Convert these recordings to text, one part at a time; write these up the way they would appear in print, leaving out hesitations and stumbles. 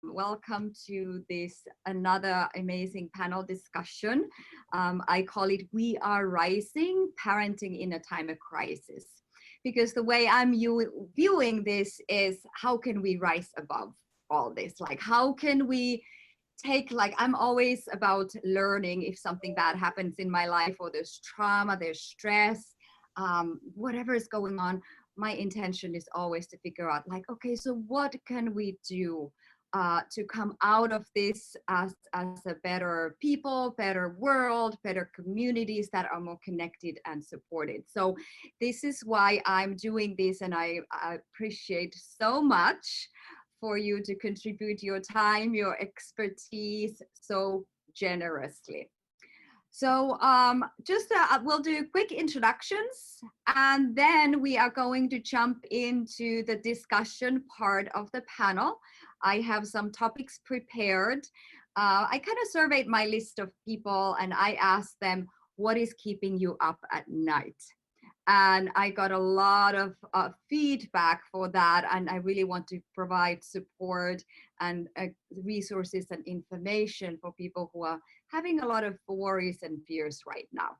Welcome to this another amazing panel discussion. I call it We Are Rising, Parenting in a Time of Crisis. Because the way I'm viewing this is how can we rise above all this? Like how can we I'm always about learning if something bad happens in my life or there's trauma, there's stress, whatever is going on. My intention is always to figure out like, okay, so what can we do to come out of this as a better people, better world, better communities that are more connected and supported. So this is why I'm doing this, and I appreciate so much for you to contribute your time, your expertise so generously. So we'll do quick introductions, and then we are going to jump into the discussion part of the panel. I have some topics prepared. I kind of surveyed my list of people and I asked them, what is keeping you up at night? And I got a lot of feedback for that, and I really want to provide support and resources and information for people who are having a lot of worries and fears right now.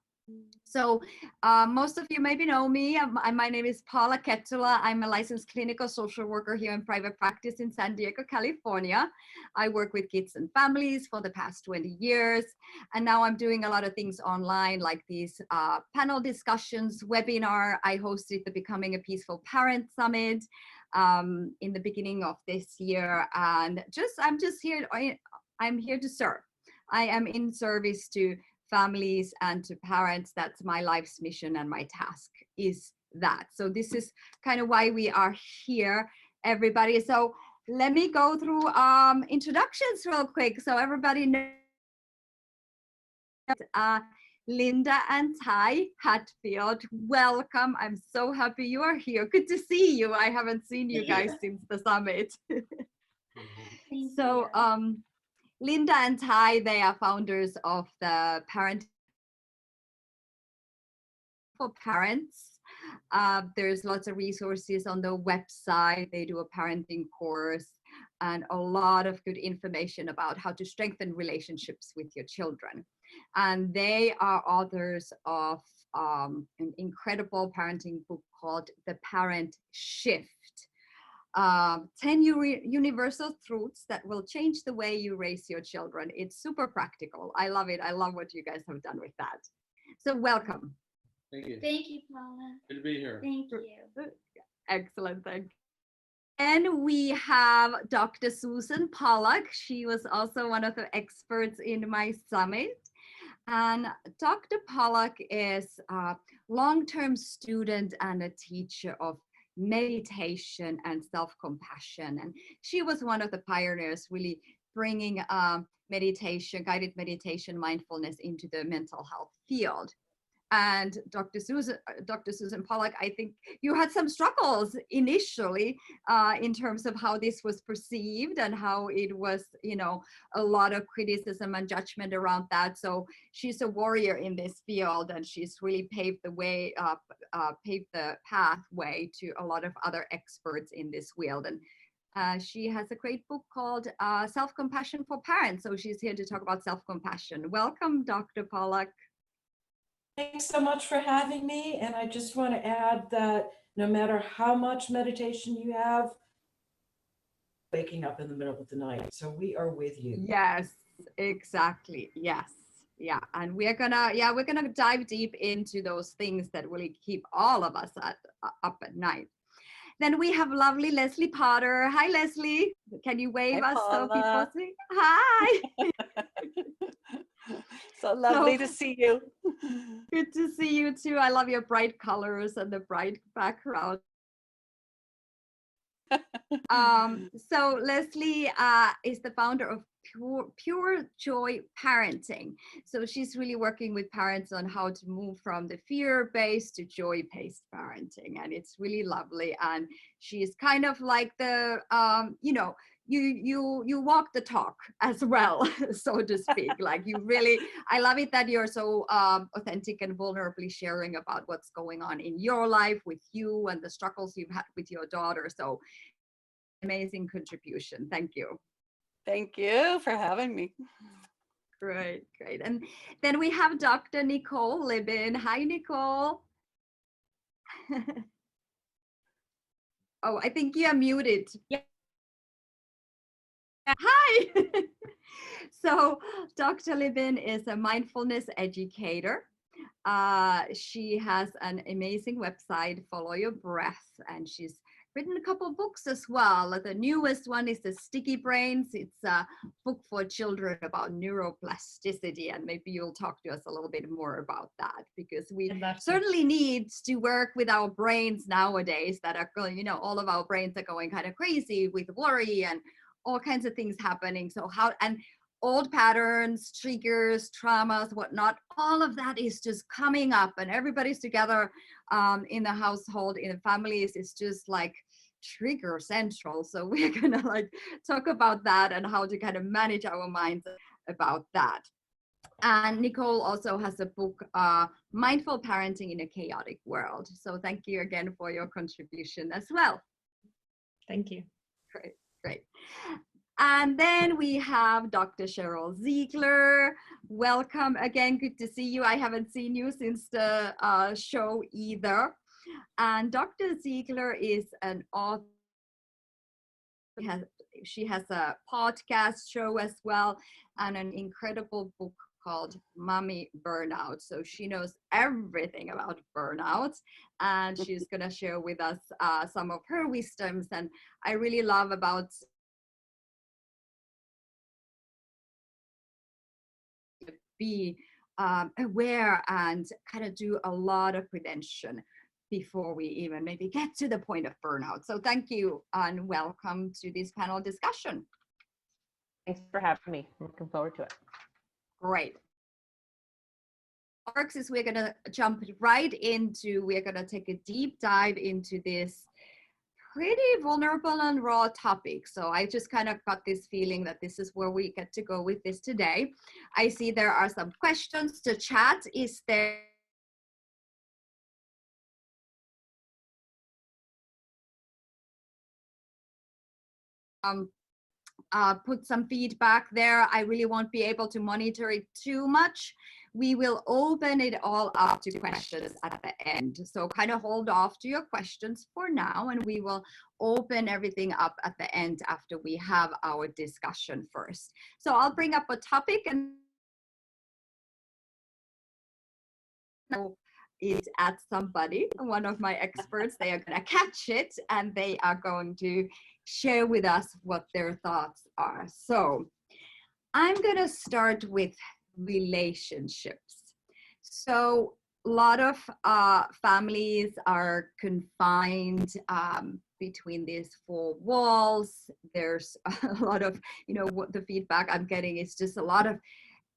So most of you maybe know me. My name is Paula Kettula. I'm a licensed clinical social worker here in private practice in San Diego, California. I work with kids and families for the past 20 years. And now I'm doing a lot of things online, like these panel discussions, webinar. I hosted the Becoming a Peaceful Parent Summit in the beginning of this year. And I'm here to serve. I am in service to families and to parents. That's my life's mission, and my task is that. So this is kind of why we are here, everybody. So let me go through introductions real quick so everybody knows. Linda and Ty Hatfield, welcome. I'm so happy you are here. Good to see you. I haven't seen you guys since the summit. So Linda and Ty, they are founders of the Parent for Parents. There's lots of resources on the website. They do a parenting course and a lot of good information about how to strengthen relationships with your children. And they are authors of an incredible parenting book called The Parent Shift. 10 universal truths that will change the way you raise your children. It's super practical. I love it. I love what you guys have done with that. So welcome. Thank you. Thank you, Paula. Good to be here. Thank you. Excellent. Thank you. And we have Dr. Susan Pollack. She was also one of the experts in my summit. And Dr. Pollack is a long-term student and a teacher of meditation and self-compassion, and she was one of the pioneers really bringing meditation, guided meditation, mindfulness into the mental health field. And Dr. Susan Pollack, I think you had some struggles initially in terms of how this was perceived and how it was, a lot of criticism and judgment around that. So she's a warrior in this field, and she's really paved the way, paved the pathway to a lot of other experts in this field. And she has a great book called Self-Compassion for Parents. So she's here to talk about self-compassion. Welcome, Dr. Pollack. Thanks so much for having me. And I just want to add that no matter how much meditation you have, waking up in the middle of the night. So we are with you. Yes, exactly. Yes. Yeah. And we're gonna dive deep into those things that really keep all of us up at night. Then we have lovely Leslie Potter. Hi, Leslie. Can you wave us so people see? Hi. So lovely to see you. Good to see you too. I love your bright colors and the bright background. So Leslie is the founder of Pure Joy Parenting. So she's really working with parents on how to move from the fear-based to joy-based parenting, and it's really lovely. And she's kind of like the you walk the talk as well, so to speak. Like you really, I love it that you're so authentic and vulnerably sharing about what's going on in your life with you and the struggles you've had with your daughter. So amazing contribution. Thank you. Thank you for having me. Great, great. And then we have Dr. Nicole Libin. Hi, Nicole. Oh, I think you are muted. Yeah. Hi. So, Dr. Libin is a mindfulness educator. She has an amazing website, Follow Your Breath, and she's written a couple of books as well. The newest one is The Sticky Brains. It's a book for children about neuroplasticity, and maybe you'll talk to us a little bit more about that, because we certainly need to work with our brains nowadays that are going, you know, all of our brains are going kind of crazy with worry and all kinds of things happening. So how, and old patterns, triggers, traumas, whatnot, all of that is just coming up, and everybody's together in the household, in the families, is just like trigger central. So we're gonna like talk about that and how to kind of manage our minds about that. And Nicole also has a book, Mindful Parenting in a Chaotic World. So thank you again for your contribution as well. Thank you. Great, great. And then we have Dr. Cheryl Ziegler. Welcome again. Good to see you. I haven't seen you since the show either. And Dr. Ziegler is an author. She has a podcast show as well, and an incredible book called Mommy Burnout. So she knows everything about burnout, and she's going to share with us some of her wisdoms. And I really love about be aware and kind of do a lot of prevention before we even maybe get to the point of burnout. So thank you and welcome to this panel discussion. Thanks for having me. I'm looking forward to it. Great. Works is we're going to jump right into, we're going to take a deep dive into this pretty vulnerable and raw topic. So I just kind of got this feeling that this is where we get to go with this today. I see there are some questions. The chat is there. Put some feedback there. I really won't be able to monitor it too much. We will open it all up to questions at the end. So kind of hold off to your questions for now, and we will open everything up at the end after we have our discussion first. So I'll bring up a topic and it at somebody, one of my experts. They are going to catch it and they are going to share with us what their thoughts are. So I'm going to start with relationships. So a lot of families are confined between these four walls. There's a lot of, you know, what the feedback I'm getting is just a lot of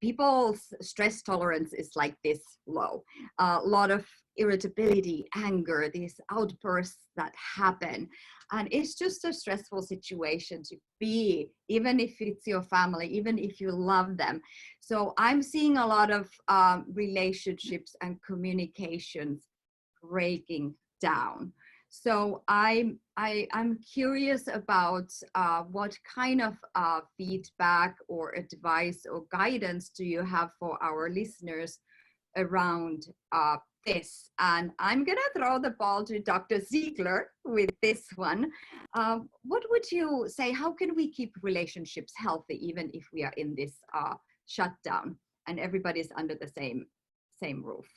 people's stress tolerance is like this low. A lot of irritability, anger, these outbursts that happen. And it's just a stressful situation to be, even if it's your family, even if you love them. So I'm seeing a lot of relationships and communications breaking down. So I'm curious about what kind of feedback or advice or guidance do you have for our listeners around this? And I'm going to throw the ball to Dr. Ziegler with this one. What would you say, how can we keep relationships healthy even if we are in this shutdown and everybody's under the same roof?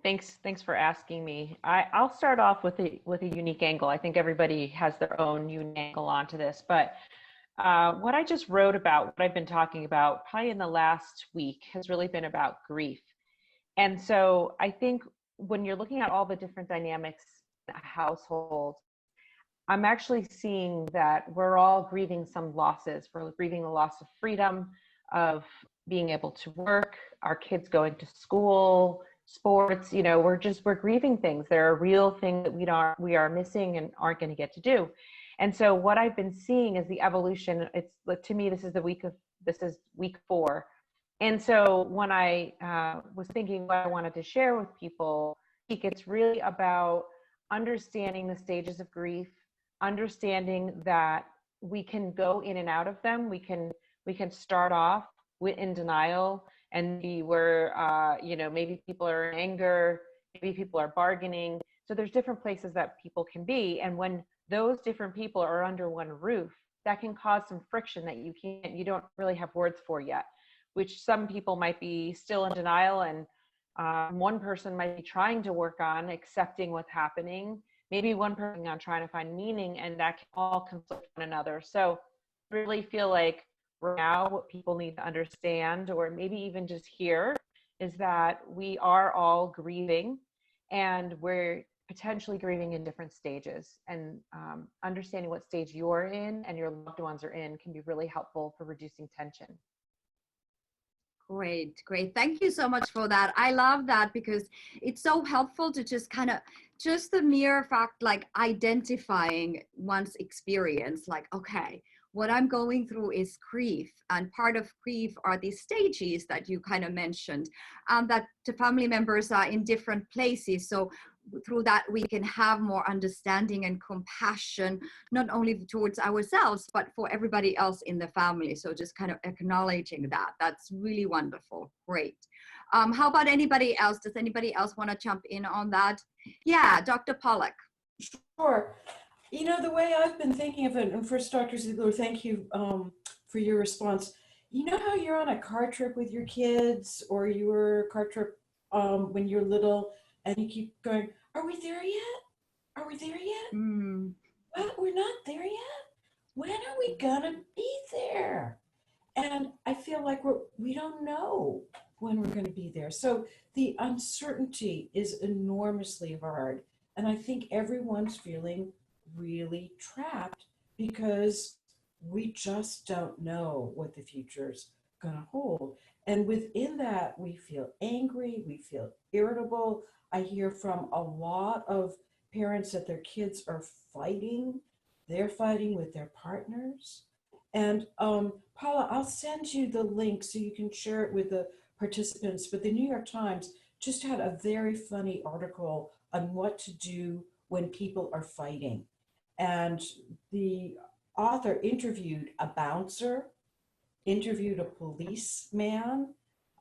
Thanks for asking me. I'll start off with a unique angle. I think everybody has their own unique angle onto this, but what I just wrote about, what I've been talking about probably in the last week, has really been about grief. And so I think when you're looking at all the different dynamics in a household, I'm actually seeing that we're all grieving some losses. We're grieving the loss of freedom, of being able to work, our kids going to school, sports, you know, we're grieving things. They're a real thing that we are missing and aren't going to get to do. And so what I've been seeing is the evolution. It's, to me, this is week 4. And so when I was thinking what I wanted to share with people, it's really about understanding the stages of grief, understanding that we can go in and out of them. We can start off in denial, and maybe people are in anger, maybe people are bargaining. So there's different places that people can be, and when those different people are under one roof, that can cause some friction that you don't really have words for yet, which some people might be still in denial, and one person might be trying to work on accepting what's happening. Maybe one person on trying to find meaning, and that can all conflict one another. So I really feel like right now what people need to understand, or maybe even just hear, is that we are all grieving, and we're potentially grieving in different stages. And understanding what stage you're in and your loved ones are in can be really helpful for reducing tension. Great, great. Thank you so much for that. I love that because it's so helpful to just just the mere fact, like identifying one's experience, like, okay, what I'm going through is grief. And part of grief are these stages that you kind of mentioned, that the family members are in different places. So through that, we can have more understanding and compassion, not only towards ourselves, but for everybody else in the family. So just kind of acknowledging that. That's really wonderful. Great. How about anybody else? Does anybody else want to jump in on that? Yeah, Dr. Pollack. Sure. You know, the way I've been thinking of it, and first, Dr. Ziegler, thank you for your response. You know how you're on a car trip with your kids, or you were a car trip when you're little, and you keep going, are we there yet? Are we there yet? Well, we're not there yet. When are we gonna be there? And I feel like we don't know when we're going to be there. So the uncertainty is enormously hard. And I think everyone's feeling really trapped because we just don't know what the future's going to hold. And within that, we feel angry, we feel irritable. I hear from a lot of parents that their kids are fighting. They're fighting with their partners. And Paula, I'll send you the link so you can share it with the participants. But the New York Times just had a very funny article on what to do when people are fighting. And the author interviewed a bouncer, interviewed a policeman,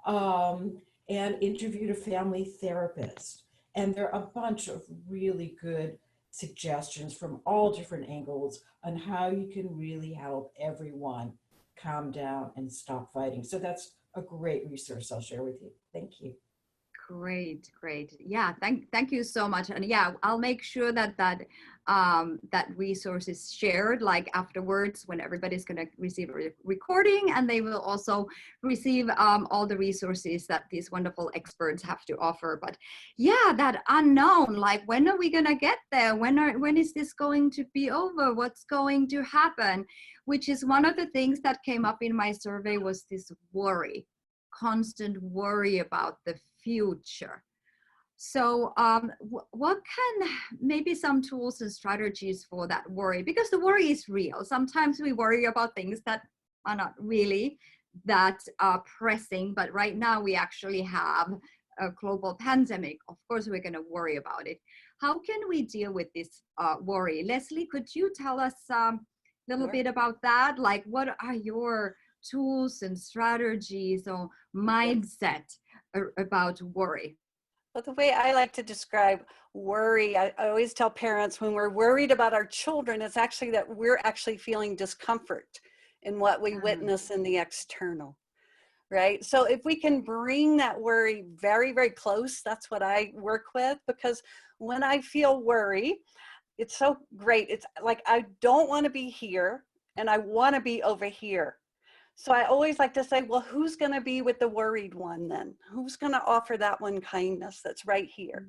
and interviewed a family therapist. And there are a bunch of really good suggestions from all different angles on how you can really help everyone calm down and stop fighting. So that's a great resource I'll share with you. Thank you. Great, great. Yeah, thank you so much. And yeah, I'll make sure that that resource is shared, like afterwards, when everybody's going to receive a recording, and they will also receive all the resources that these wonderful experts have to offer. But yeah, that unknown, like when are we going to get there? When is this going to be over? What's going to happen? Which is one of the things that came up in my survey, was this worry, constant worry about the future. So what can maybe some tools and strategies for that worry? Because the worry is real. Sometimes we worry about things that are not really that pressing, but right now we actually have a global pandemic. Of course, we're going to worry about it. How can we deal with this worry? Leslie, could you tell us a little bit about that? Like, what are your tools and strategies or mindset about worry? But the way I like to describe worry, I always tell parents, when we're worried about our children, it's actually that we're actually feeling discomfort in what we witness in the external, right? So if we can bring that worry very, very close, that's what I work with, because when I feel worry, it's so great. It's like, I don't want to be here and I want to be over here. So I always like to say, well, who's going to be with the worried one then? Who's going to offer that one kindness that's right here?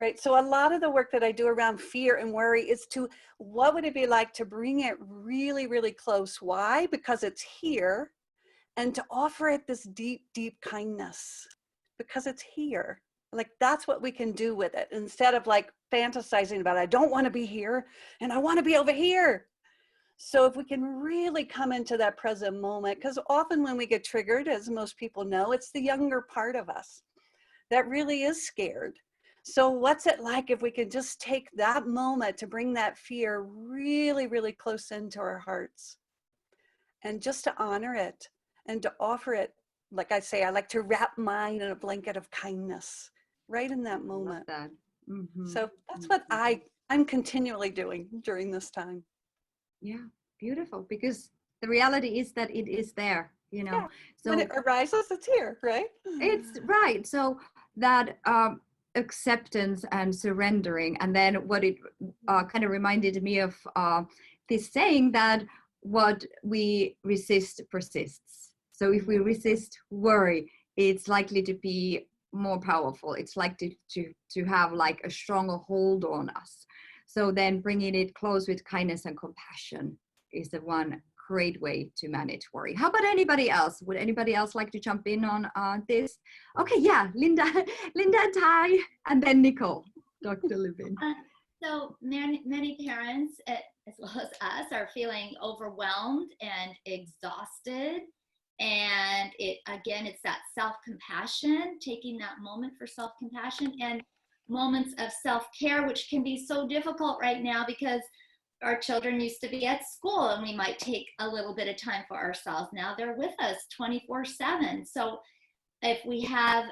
Right. So a lot of the work that I do around fear and worry is to, what would it be like to bring it really, really close? Why? Because it's here. And to offer it this deep, deep kindness, because it's here. Like, that's what we can do with it, instead of like fantasizing about, I don't want to be here and I want to be over here. So if we can really come into that present moment, because often when we get triggered, as most people know, it's the younger part of us that really is scared. So what's it like if we could just take that moment to bring that fear really, really close into our hearts and just to honor it and to offer it? Like I say, I like to wrap mine in a blanket of kindness right in that I love moment. that. Mhm. So that's what I'm continually doing during this time. Yeah, beautiful. Because the reality is that it is there, you know. Yeah. When So it arises, it's here, right? it's right. So that acceptance and surrendering, and then what it kind of reminded me of this saying that what we resist persists. So if we resist worry, it's likely to be more powerful. It's likely to have like a stronger hold on us. So then bringing it close with kindness and compassion is the one great way to manage worry. How about anybody else? Would anybody else like to jump in on this? Okay, yeah, Linda, Linda and Ty, and then Nicole, Dr. Levin. So many parents, as well as us, are feeling overwhelmed and exhausted. And it's that self-compassion, taking that moment for self-compassion and moments of self-care, which can be so difficult right now because our children used to be at school and we might take a little bit of time for ourselves. Now they're with us 24/7. So if we have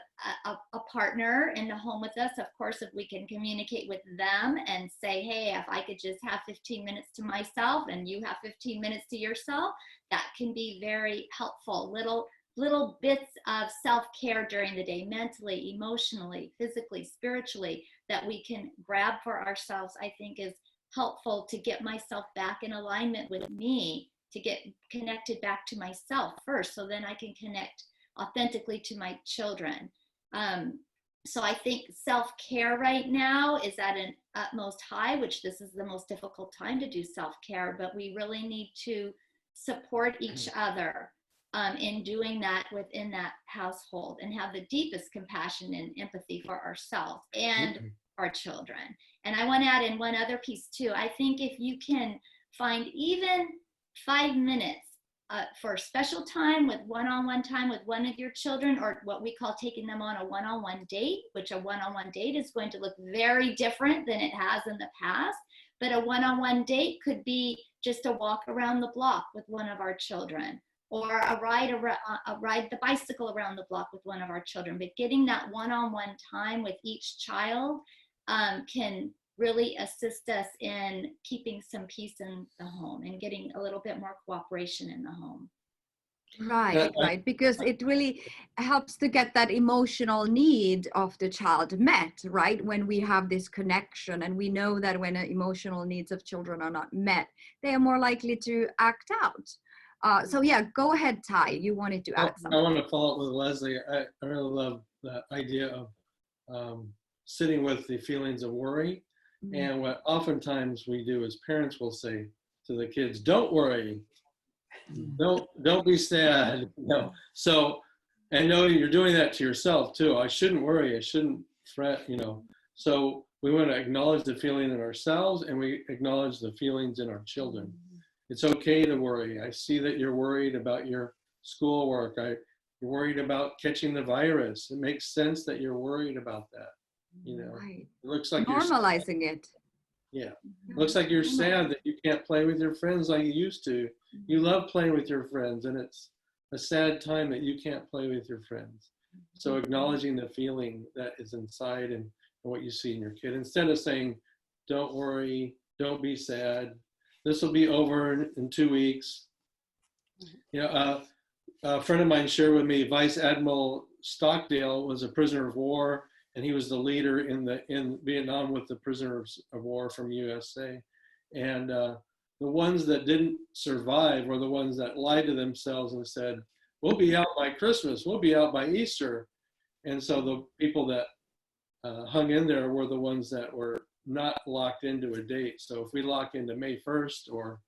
a partner in the home with us, of course, if we can communicate with them and say, hey, if I could just have 15 minutes to myself and you have 15 minutes to yourself, that can be very helpful. Little bits of self-care during the day, mentally, emotionally, physically, spiritually, that we can grab for ourselves, I think is helpful to get myself back in alignment with me, to get connected back to myself first, so then I can connect authentically to my children. So I think self-care right now is at an utmost high, which this is the most difficult time to do self-care, but we really need to support each other in doing that within that household and have the deepest compassion and empathy for ourselves and our children. And I want to add in one other piece too. I think if you can find even 5 minutes for special time with one-on-one time with one of your children, or what we call taking them on a one-on-one date, which a one-on-one date is going to look very different than it has in the past. But a one-on-one date could be just a walk around the block with one of our children, or a ride the bicycle around the block with one of our children. But getting that one-on-one time with each child can really assist us in keeping some peace in the home and getting a little bit more cooperation in the home. Right, because it really helps to get that emotional need of the child met, right? When we have this connection, and we know that when emotional needs of children are not met, they are more likely to act out. So yeah, go ahead, Ty. You wanted to add something. I want to follow up with Leslie. I really love the idea of sitting with the feelings of worry. Mm-hmm. And what oftentimes we do as parents will say to the kids, don't worry. Don't be sad. No. So I know you're doing that to yourself too. I shouldn't worry. I shouldn't fret, So we want to acknowledge the feeling in ourselves, and we acknowledge the feelings in our children. It's okay to worry. I see that you're worried about your schoolwork. You're worried about catching the virus. It makes sense that you're worried about that. Right. It looks like normalizing it. Yeah. It looks like you're sad that you can't play with your friends like you used to. You love playing with your friends, and it's a sad time that you can't play with your friends. So acknowledging the feeling that is inside and what you see in your kid, instead of saying, don't worry, don't be sad, this will be over in 2 weeks. A friend of mine shared with me, Vice Admiral Stockdale was a prisoner of war, and he was the leader in Vietnam with the prisoners of war from USA. And the ones that didn't survive were the ones that lied to themselves and said, we'll be out by Christmas, we'll be out by Easter. And so the people that hung in there were the ones that were not locked into a date. So if we lock into May 1st or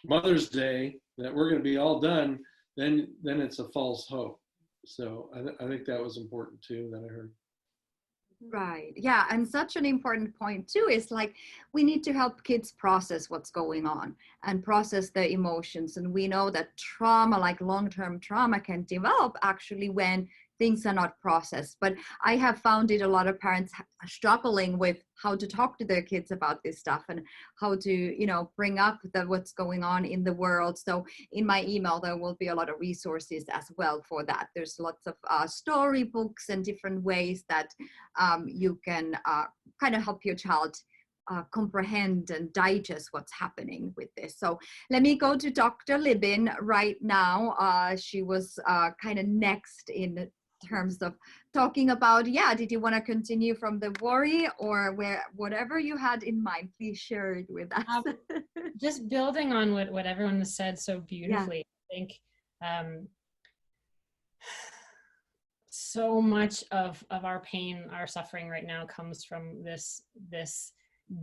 Mother's Day, that we're going to be all done, then it's a false hope. So I think that was important too, that I heard. Right. Yeah. And such an important point too is like we need to help kids process what's going on and process the emotions. And we know that trauma, like long-term trauma, can develop actually when things are not processed. But I have found it a lot of parents are struggling with how to talk to their kids about this stuff and how to, you know, bring up what's going on in the world. So in my email, there will be a lot of resources as well for that. There's lots of storybooks and different ways that you can kind of help your child comprehend and digest what's happening with this. So let me go to Dr. Libin right now. She was kind of next in terms of talking about, did you want to continue from the worry, or whatever you had in mind, please share it with us. Just building on what everyone has said so beautifully. I think so much of our pain, our suffering right now comes from this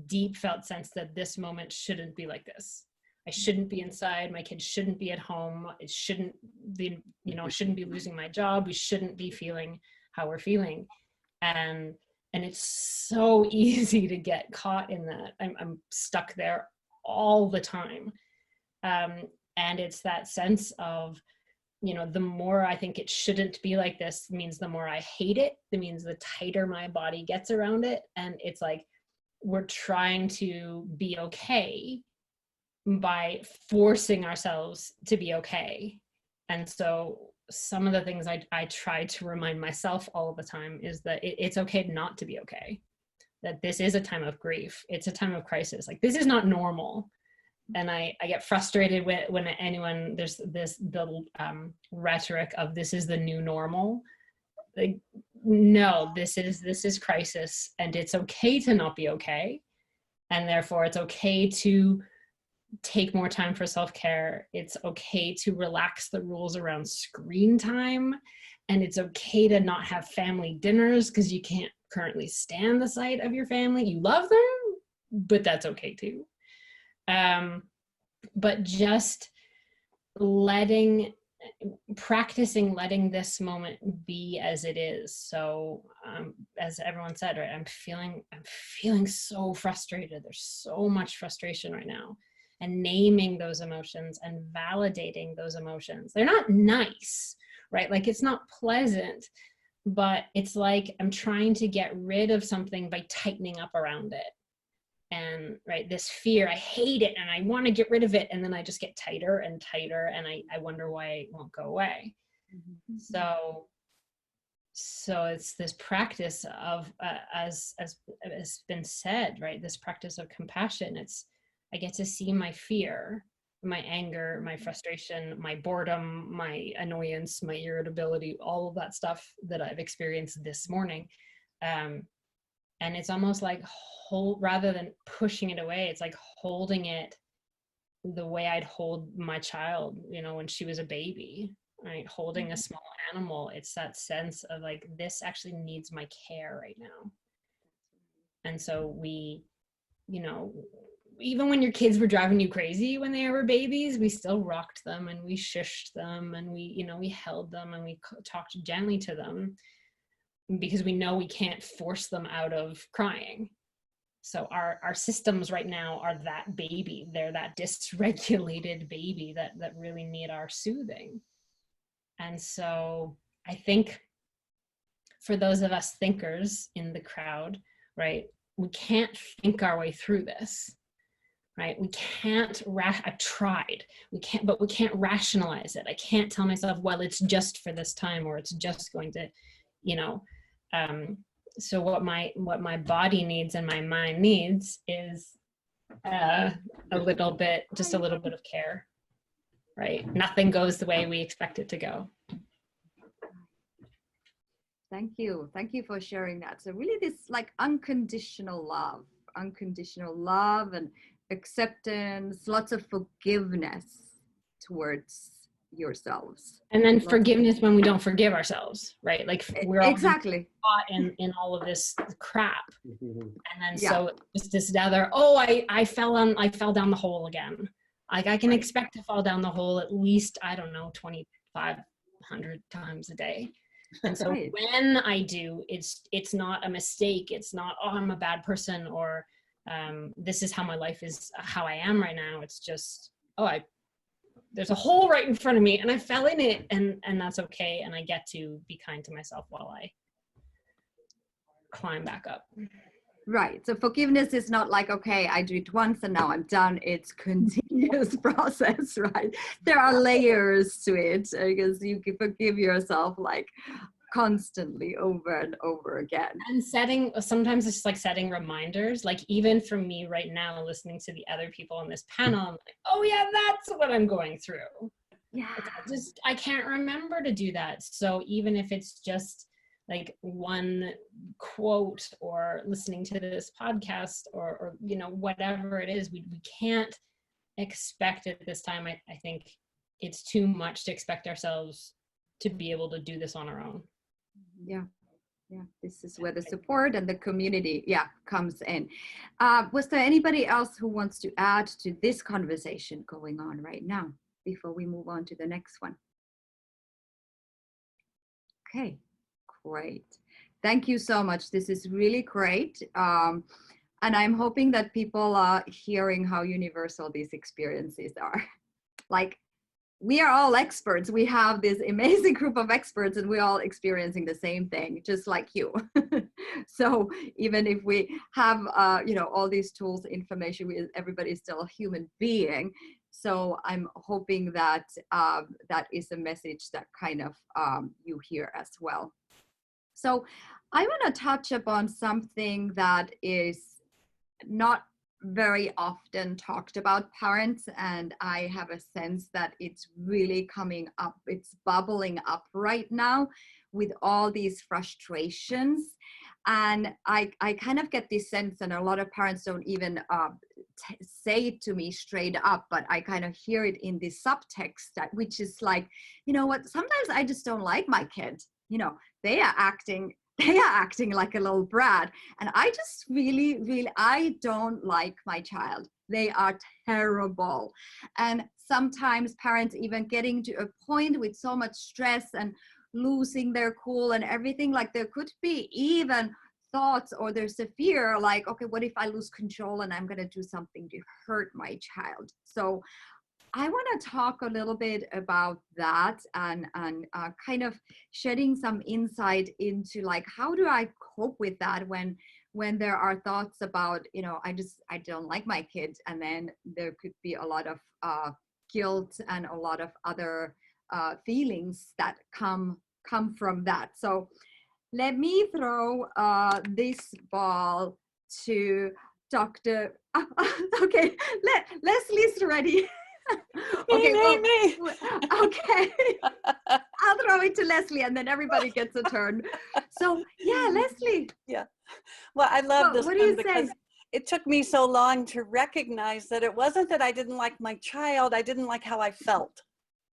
deep felt sense that this moment shouldn't be like this. I shouldn't be inside. My kids shouldn't be at home. It shouldn't be, shouldn't be losing my job. We shouldn't be feeling how we're feeling. And it's so easy to get caught in that. I'm stuck there all the time. And it's that sense of, the more I think it shouldn't be like this means the more I hate it. It means the tighter my body gets around it. And it's like, we're trying to be okay by forcing ourselves to be okay. And so some of the things I try to remind myself all the time is that it's okay not to be okay, that this is a time of grief. It's a time of crisis. Like, this is not normal. And I get frustrated when anyone, there's the rhetoric of this is the new normal. Like, no, this is crisis, and it's okay to not be okay. And therefore it's okay to take more time for self-care. It's okay to relax the rules around screen time. And it's okay to not have family dinners because you can't currently stand the sight of your family. You love them, but that's okay too. But just practicing letting this moment be as it is. So as everyone said, right, I'm feeling so frustrated. There's so much frustration right now. And naming those emotions and validating those emotions. They're not nice, right? Like, it's not pleasant, but it's like I'm trying to get rid of something by tightening up around it. And right, this fear, I hate it and I want to get rid of it. And then I just get tighter and tighter, and I wonder why it won't go away. Mm-hmm. So it's this practice of, as has been said, right, this practice of compassion. I get to see my fear, my anger, my frustration, my boredom, my annoyance, my irritability, all of that stuff that I've experienced this morning. And it's almost like rather than pushing it away, it's like holding it the way I'd hold my child, when she was a baby, right? Holding a small animal. It's that sense of like, this actually needs my care right now. And so we, even when your kids were driving you crazy when they were babies, we still rocked them and we shushed them and we held them and we talked gently to them, because we know we can't force them out of crying. So our systems right now are that baby. They're that dysregulated baby that really need our soothing. And so I think for those of us thinkers in the crowd, right, we can't think our way through this. Right? We can't, I've tried, we can't rationalize it. I can't tell myself, well, it's just for this time, or it's just going to, so what my body needs and my mind needs is a little bit of care, right? Nothing goes the way we expect it to go. Thank you for sharing that. So really this like unconditional love and acceptance, lots of forgiveness towards yourselves. And then forgiveness when we don't forgive ourselves, right? Like, we're all exactly caught in all of this crap. Mm-hmm. And then so it's this other, I fell down the hole again. Like, I can expect to fall down the hole at least, I don't know, 2,500 times a day. And so when I do, it's not a mistake. It's not, I'm a bad person, or this is how my life is, how I am right now. It's just, I there's a hole right in front of me and I fell in it, and that's okay. And I get to be kind to myself while I climb back up. Right. So forgiveness is not like, okay, I do it once and now I'm done. It's continuous process, right? There are layers to it because you can forgive yourself like constantly over and over again. And sometimes it's like setting reminders, like even for me right now, listening to the other people on this panel, I'm like, oh yeah, that's what I'm going through. Yeah. I can't remember to do that. So even if it's just like one quote or listening to this podcast or you know, whatever it is, we can't expect at this time. I think it's too much to expect ourselves to be able to do this on our own. Yeah. This is where the support and the community, comes in. Was there anybody else who wants to add to this conversation going on right now before we move on to the next one? Okay, great. Thank you so much. This is really great. And I'm hoping that people are hearing how universal these experiences are. Like, we are all experts. We have this amazing group of experts and we're all experiencing the same thing, just like you. So even if we have, all these tools, information, everybody's still a human being. So I'm hoping that that is a message that kind of you hear as well. So I want to touch upon something that is not very often talked about, parents, and I have a sense that it's really coming up, it's bubbling up right now with all these frustrations. And I kind of get this sense, and a lot of parents don't even say it to me straight up, but I kind of hear it in this subtext, which is like, you know what, sometimes I just don't like my kid. You know, they are acting like a little brat. And I just really, I don't like my child. They are terrible. And sometimes parents even getting to a point with so much stress and losing their cool and everything, like there could be even thoughts or there's a fear like, okay, what if I lose control and I'm going to do something to hurt my child? So I want to talk a little bit about that and kind of shedding some insight into like, how do I cope with that when there are thoughts about, you know, I don't like my kids, and then there could be a lot of guilt and a lot of other feelings that come from that. So let me throw this ball to Dr. Okay, Leslie's ready. Okay, me. Okay. I'll throw it to Leslie and then everybody gets a turn. So yeah, Leslie. Yeah. Well, I love this what do you because say? it took me so long to recognize that it wasn't that I didn't like my child, I didn't like how I felt.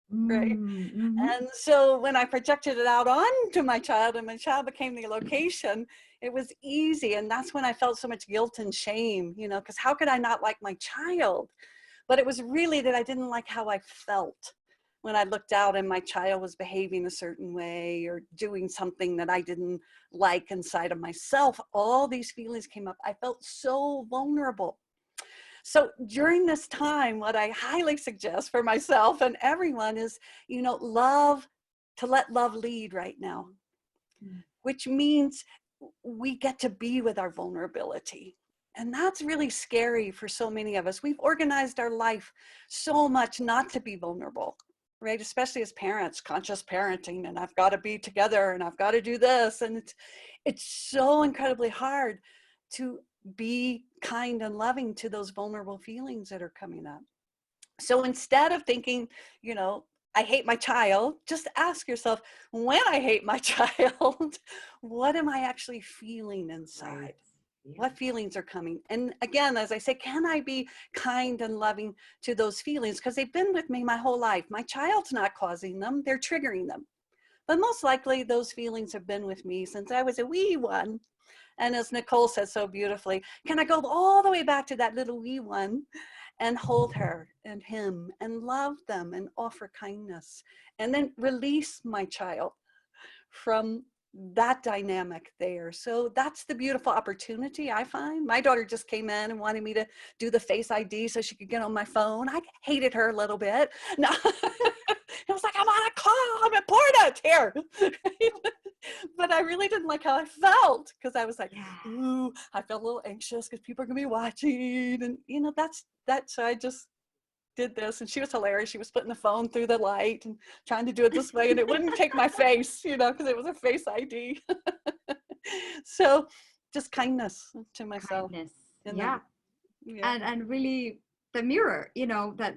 Right. Mm-hmm. And so when I projected it out onto my child and my child became the location, it was easy. And that's when I felt so much guilt and shame, you know, because how could I not like my child? But it was really that I didn't like how I felt when I looked out and my child was behaving a certain way or doing something that I didn't like inside of myself. All these feelings came up. I felt so vulnerable. So during this time, what I highly suggest for myself and everyone is, you know, to let love lead right now, which means we get to be with our vulnerability. And that's really scary for so many of us. We've organized our life so much not to be vulnerable, right? Especially as parents, conscious parenting, and I've got to be together and I've got to do this. And it's so incredibly hard to be kind and loving to those vulnerable feelings that are coming up. So instead of thinking, you know, I hate my child, just ask yourself, when I hate my child, what am I actually feeling inside? Right. Yeah. What feelings are coming? And again, as I say, can I be kind and loving to those feelings? Because they've been with me my whole life. My child's not causing them, they're triggering them. But most likely those feelings have been with me since I was a wee one. And as Nicole said so beautifully, can I go all the way back to that little wee one and hold her and him and love them and offer kindness and then release my child from that dynamic there. So that's the beautiful opportunity I find. My daughter just came in and wanted me to do the Face ID so she could get on my phone. I hated her a little bit. No, I was like, I'm on a call, I'm important here. But I really didn't like how I felt, because I was like, ooh, I felt a little anxious because people are gonna be watching, and you know, that's that. So I just did this, and she was hilarious. She was putting the phone through the light and trying to do it this way, and it wouldn't take my face, you know, because it was a Face ID. So just kindness to myself. Kindness. And Yeah. yeah. And really the mirror, you know, that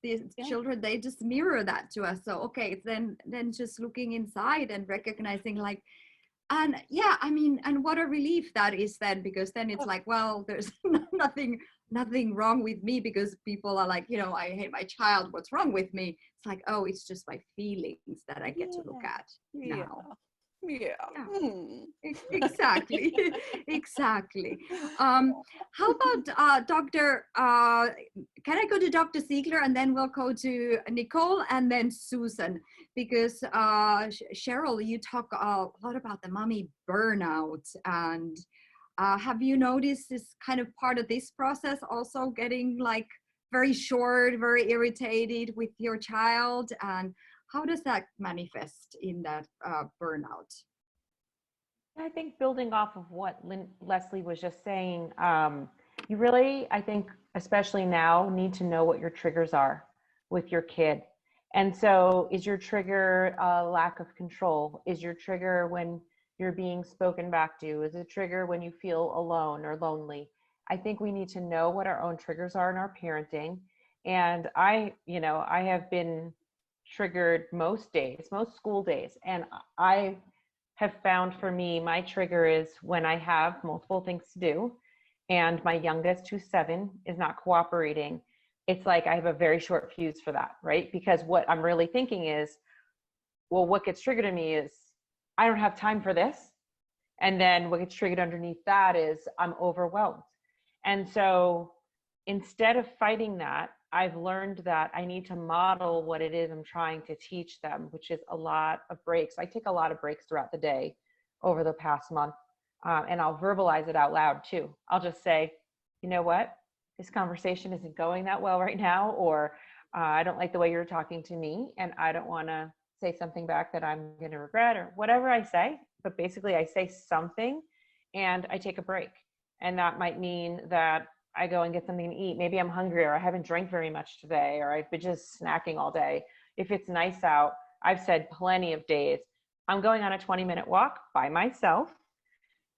these children, they just mirror that to us. So okay, then just looking inside and recognizing, like, and yeah, I mean, and what a relief that is then, because then it's like, well, there's nothing wrong with me, because people are like, you know, I hate my child, what's wrong with me? It's like, oh, it's just my feelings that I get to look at now. Yeah. Exactly. Exactly. How about Dr. Can I go to Dr. Ziegler, and then we'll go to Nicole and then Susan, because Cheryl, you talk a lot about the mommy burnout, and have you noticed this kind of part of this process also getting like very short, very irritated with your child, and how does that manifest in that burnout? I think building off of what Leslie was just saying, you really, I think, especially now, need to know what your triggers are with your kid. And so is your trigger lack of control? Is your trigger when you're being spoken back to? Is it a trigger when you feel alone or lonely? I think we need to know what our own triggers are in our parenting. And I have been triggered most days, most school days. And I have found for me, my trigger is when I have multiple things to do and my youngest, who's 7, is not cooperating. It's like I have a very short fuse for that, right? Because what I'm really thinking is, well, what gets triggered in me is, I don't have time for this. And then what gets triggered underneath that is, I'm overwhelmed. And so instead of fighting that, I've learned that I need to model what it is I'm trying to teach them, which is a lot of breaks. I take a lot of breaks throughout the day over the past month, and I'll verbalize it out loud too. I'll just say, you know what, this conversation isn't going that well right now, or I don't like the way you're talking to me, and I don't want to say something back that I'm going to regret, or whatever I say. But basically, I say something and I take a break. And that might mean that I go and get something to eat. Maybe I'm hungry, or I haven't drank very much today, or I've been just snacking all day. If it's nice out, I've said plenty of days, I'm going on a 20-minute walk by myself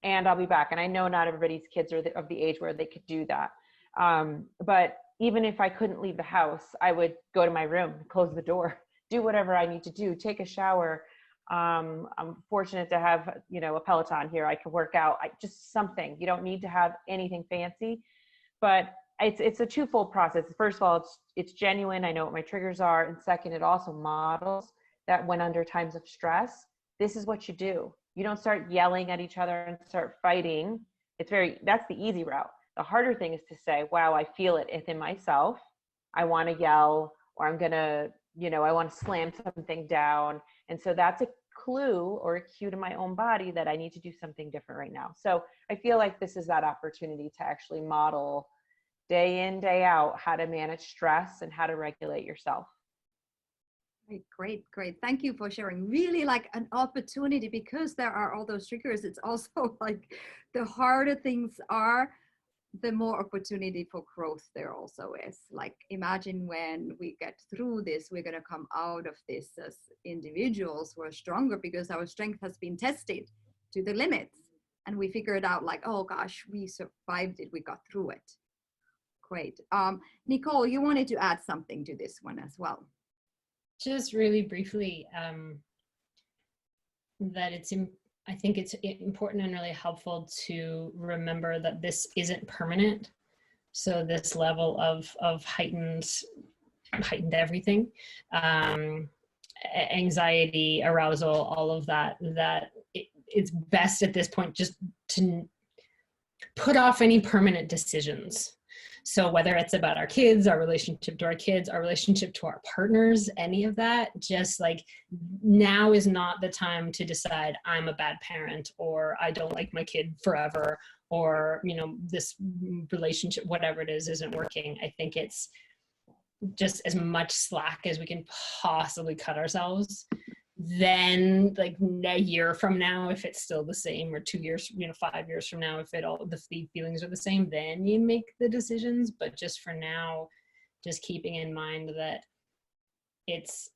and I'll be back. And I know not everybody's kids are of the age where they could do that. But even if I couldn't leave the house, I would go to my room, close the door, do whatever I need to do, take a shower. I'm fortunate to have, a Peloton here. I can work out, just something. You don't need to have anything fancy. But it's a twofold process. First of all, it's genuine. I know what my triggers are. And second, it also models that when under times of stress, this is what you do. You don't start yelling at each other and start fighting. That's the easy route. The harder thing is to say, wow, I feel it within myself. I want to yell, or I'm going to, I want to slam something down. And so that's a clue or a cue to my own body that I need to do something different right now. So I feel like this is that opportunity to actually model day in, day out, how to manage stress and how to regulate yourself. Great. Thank you for sharing. Really like an opportunity, because there are all those triggers. It's also like the harder things are, the more opportunity for growth there also is. Like, imagine when we get through this, we're going to come out of this as individuals who are stronger, because our strength has been tested to the limits. And we figured out, like, oh gosh, we survived it. We got through it. Great. Nicole, you wanted to add something to this one as well. Just really briefly, that I think it's important and really helpful to remember that this isn't permanent. So this level of heightened everything, anxiety, arousal, all of that, it's best at this point just to put off any permanent decisions. So whether it's about our kids, our relationship to our kids, our relationship to our partners, any of that, just like now is not the time to decide I'm a bad parent, or I don't like my kid forever, or, you know, this relationship, whatever it is, isn't working. I think it's just as much slack as we can possibly cut ourselves. Then like a year from now, if it's still the same, or 2 years, you know, 5 years from now, if it all, the feelings are the same, then you make the decisions. But just for now, just keeping in mind that it's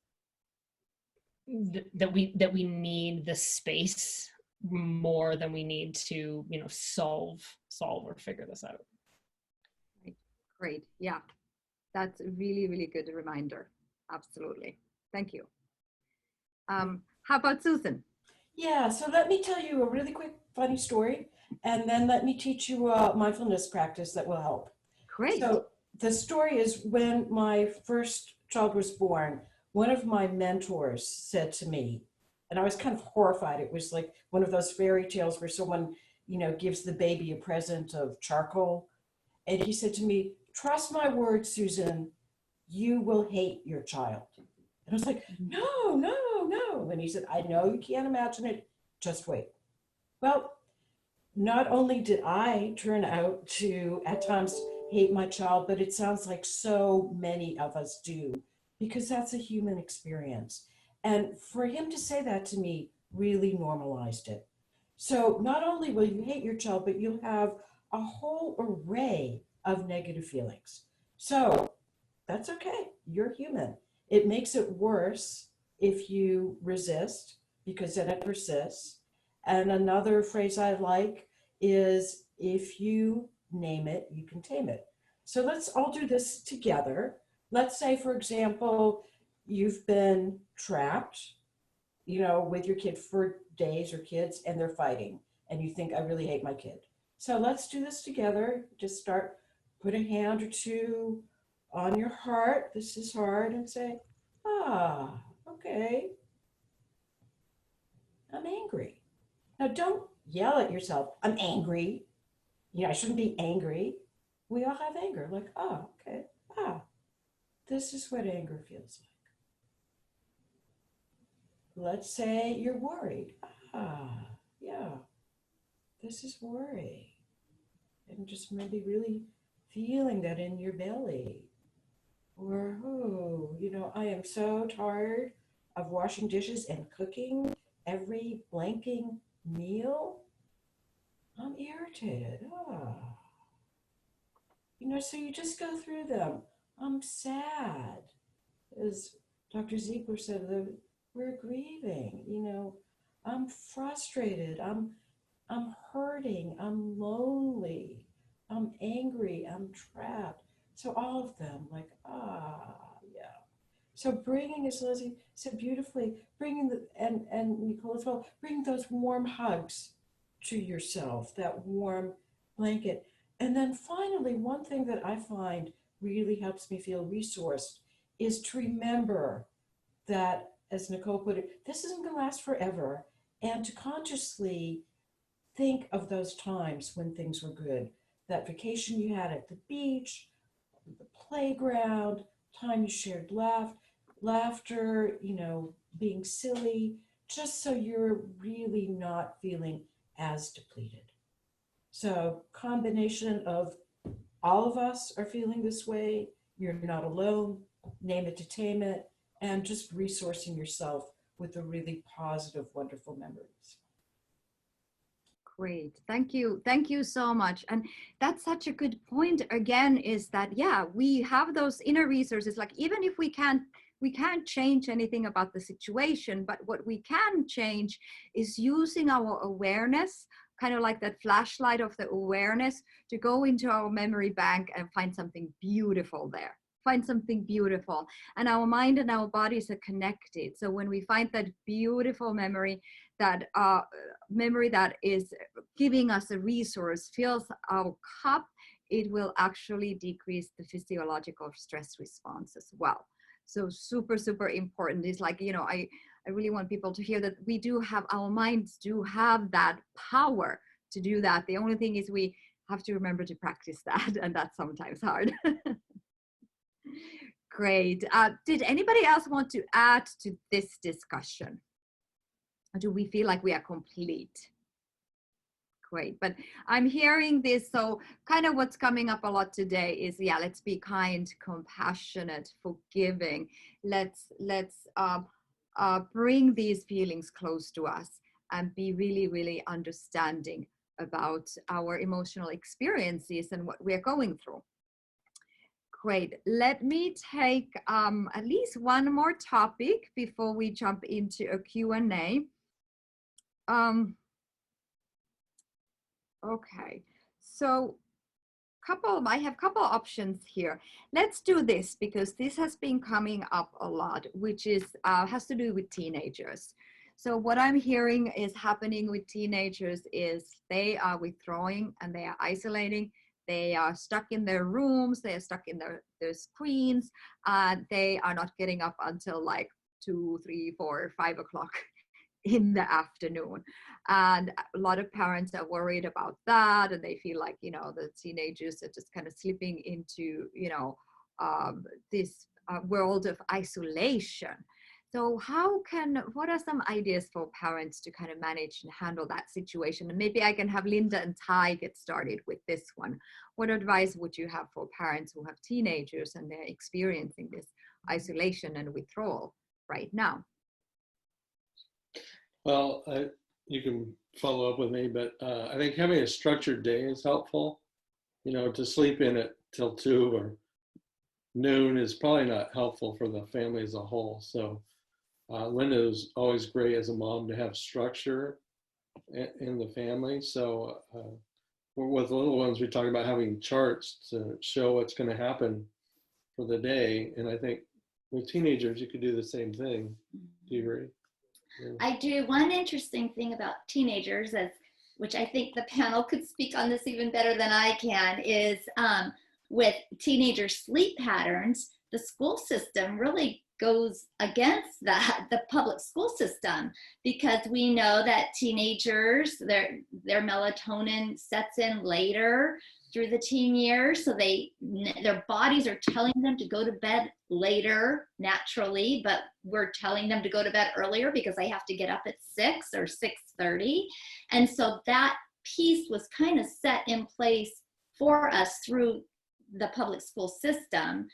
that we need the space more than we need to, you know, solve or figure this out. Great. Yeah, that's a really, really good reminder. Absolutely. Thank you. How about Susan? Yeah, so let me tell you a really quick funny story, and then let me teach you a mindfulness practice that will help. Great. So the story is, when my first child was born, one of my mentors said to me, and I was kind of horrified. It was like one of those fairy tales where someone, you know, gives the baby a present of charcoal. And he said to me, "Trust my word, Susan, you will hate your child." And I was like, "No, no, no." And he said, "I know you can't imagine it. Just wait." Well, not only did I turn out to at times hate my child, but it sounds like so many of us do, because that's a human experience. And for him to say that to me really normalized it. So not only will you hate your child, but you'll have a whole array of negative feelings. So that's okay. You're human. It makes it worse if you resist, because then it persists. And another phrase I like is, if you name it, you can tame it. So let's all do this together. Let's say, for example, you've been trapped, you know, with your kid for days, or kids, and they're fighting, and you think, "I really hate my kid." So let's do this together. Just start, put a hand or two on your heart. This is hard, and say, okay, I'm angry. Now, don't yell at yourself, "I'm angry. You know, I shouldn't be angry." We all have anger. Like, okay. This is what anger feels like. Let's say you're worried. Yeah, this is worry. And just maybe really feeling that in your belly. Or, you know, I am so tired of washing dishes and cooking every blanking meal. I'm irritated. You know, so you just go through them. I'm sad. As Dr. Ziegler said, we're grieving. You know, I'm frustrated. I'm hurting. I'm lonely. I'm angry. I'm trapped. So all of them, like, yeah. So bringing, as Lizzie said beautifully, bringing and Nicole as well, bring those warm hugs to yourself, that warm blanket. And then finally, one thing that I find really helps me feel resourced is to remember that, as Nicole put it, this isn't going to last forever. And to consciously think of those times when things were good. That vacation you had at the beach, the playground, time you shared laughter, you know, being silly, just so you're really not feeling as depleted. So combination of all of us are feeling this way. You're not alone. Name it to tame it, and just resourcing yourself with the really positive, wonderful memories. Great. Thank you. Thank you so much. And that's such a good point again, is that, yeah, we have those inner resources. Like, even if we can't change anything about the situation, but what we can change is using our awareness, kind of like that flashlight of the awareness, to go into our memory bank and find something beautiful there. Find something beautiful. And our mind and our bodies are connected. So when we find that beautiful memory, that memory that is giving us a resource, fills our cup, it will actually decrease the physiological stress response as well. So super, super important. Is like, you know, I really want people to hear that we do have, our minds do have that power to do that. The only thing is we have to remember to practice that, and that's sometimes hard. Great. Did anybody else want to add to this discussion? Or do we feel like we are complete? Great, but I'm hearing this, so kind of what's coming up a lot today is, yeah, let's be kind, compassionate, forgiving. Let's bring these feelings close to us and be really, really understanding about our emotional experiences and what we're going through. Great. Let me take at least one more topic before we jump into a Q&A. Okay, so I have a couple options here. Let's do this because this has been coming up a lot, which is has to do with teenagers. So what I'm hearing is happening with teenagers is they are withdrawing and they are isolating. They are stuck in their rooms. They are stuck in their screens. They are not getting up until like 2, 3, 4, 5 o'clock in the afternoon. And a lot of parents are worried about that, and they feel like, you know, the teenagers are just kind of slipping into, you know, this world of isolation. So what are some ideas for parents to kind of manage and handle that situation? And maybe I can have Linda and Ty get started with this one. What advice would you have for parents who have teenagers and they're experiencing this isolation and withdrawal right now? Well, you can follow up with me, but I think having a structured day is helpful. You know, to sleep in it till 2 or noon is probably not helpful for the family as a whole. So Linda is always great as a mom to have structure in the family. So with little ones, we talk about having charts to show what's going to happen for the day. And I think with teenagers, you could do the same thing. Do you agree? Yeah. I do. One interesting thing about teenagers, which I think the panel could speak on this even better than I can, is with teenager sleep patterns, the school system really goes against that, the public school system, because we know that teenagers, their melatonin sets in later through the teen years, so their bodies are telling them to go to bed later naturally, but we're telling them to go to bed earlier because they have to get up at 6 or 6:30. And so that piece was kind of set in place for us through the public school system.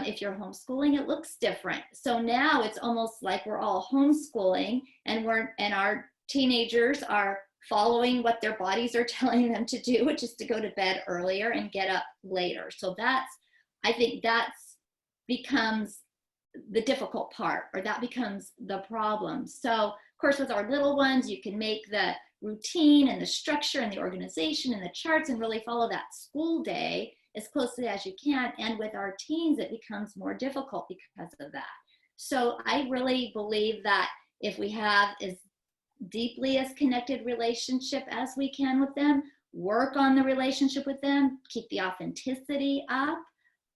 If you're homeschooling, it looks different. So now it's almost like we're all homeschooling, and our teenagers are following what their bodies are telling them to do, which is to go to bed earlier and get up later. So I think that's becomes the difficult part, or that becomes the problem. So of course, with our little ones, you can make the routine and the structure and the organization and the charts and really follow that school day as closely as you can. And with our teens, it becomes more difficult because of that. So I really believe that if we have as deeply as connected relationship as we can with them, work on the relationship with them, keep the authenticity up,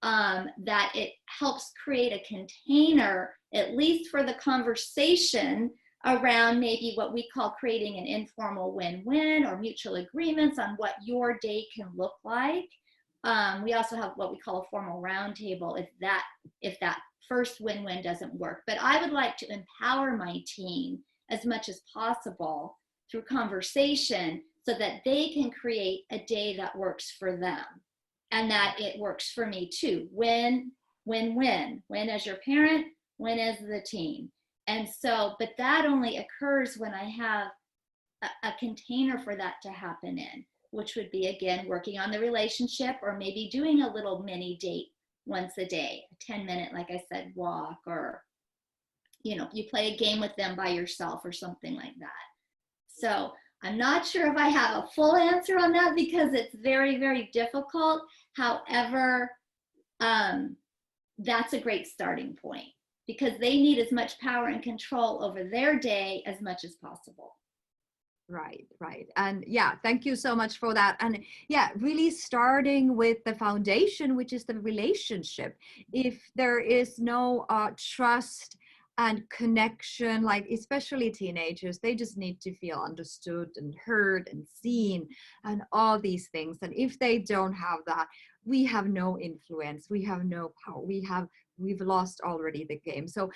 that it helps create a container, at least for the conversation around maybe what we call creating an informal win-win or mutual agreements on what your day can look like. We also have what we call a formal roundtable if that first win-win doesn't work. But I would like to empower my team as much as possible through conversation so that they can create a day that works for them and that it works for me too. Win, win, win. Win as your parent, win as the team. And so, but that only occurs when I have a container for that to happen in, which would be, again, working on the relationship, or maybe doing a little mini date once a day, a 10-minute, like I said, walk, or, you know, you play a game with them by yourself or something like that. So I'm not sure if I have a full answer on that because it's very, very difficult. However, that's a great starting point because they need as much power and control over their day as much as possible. Right. And yeah, thank you so much for that. And yeah, really starting with the foundation, which is the relationship. If there is no trust and connection, like especially teenagers, they just need to feel understood and heard and seen and all these things. And if they don't have that, we have no influence, we have no power, we've lost already the game. So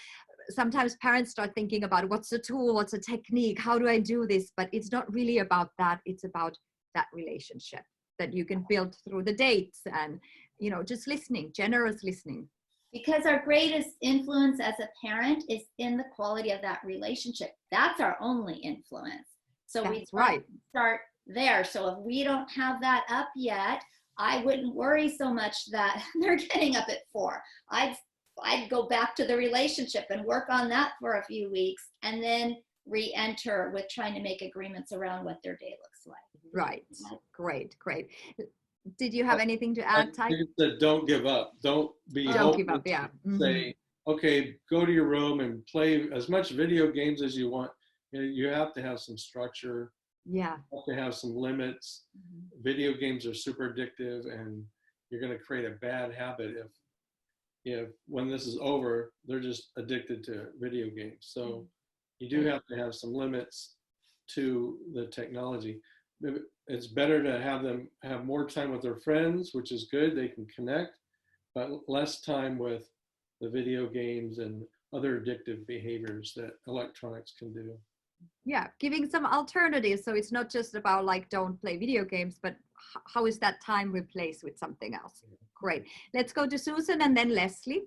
sometimes parents start thinking about what's the tool, what's the technique, how do I do this? But it's not really about that. It's about that relationship that you can build through the dates and, you know, just listening, generous listening. Because our greatest influence as a parent is in the quality of that relationship. That's our only influence. So we start there. So if we don't have that up yet, I wouldn't worry so much that they're getting up at 4. I'd go back to the relationship and work on that for a few weeks and then re-enter with trying to make agreements around what their day looks like. Right. Great. Did you have anything to add, Ty? Don't give up. Don't give up. Yeah. Say, okay, go to your room and play as much video games as you want. You have to have some structure. Yeah. You have to have some limits. Video games are super addictive, and you're going to create a bad habit if when this is over, they're just addicted to video games. So you do have to have some limits to the technology. It's better to have them have more time with their friends, which is good. They can connect, but less time with the video games and other addictive behaviors that electronics can do. Yeah, giving some alternatives. So it's not just about like, don't play video games, but how is that time replaced with something else? Great. Let's go to Susan and then Leslie.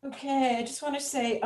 Okay, I just want to say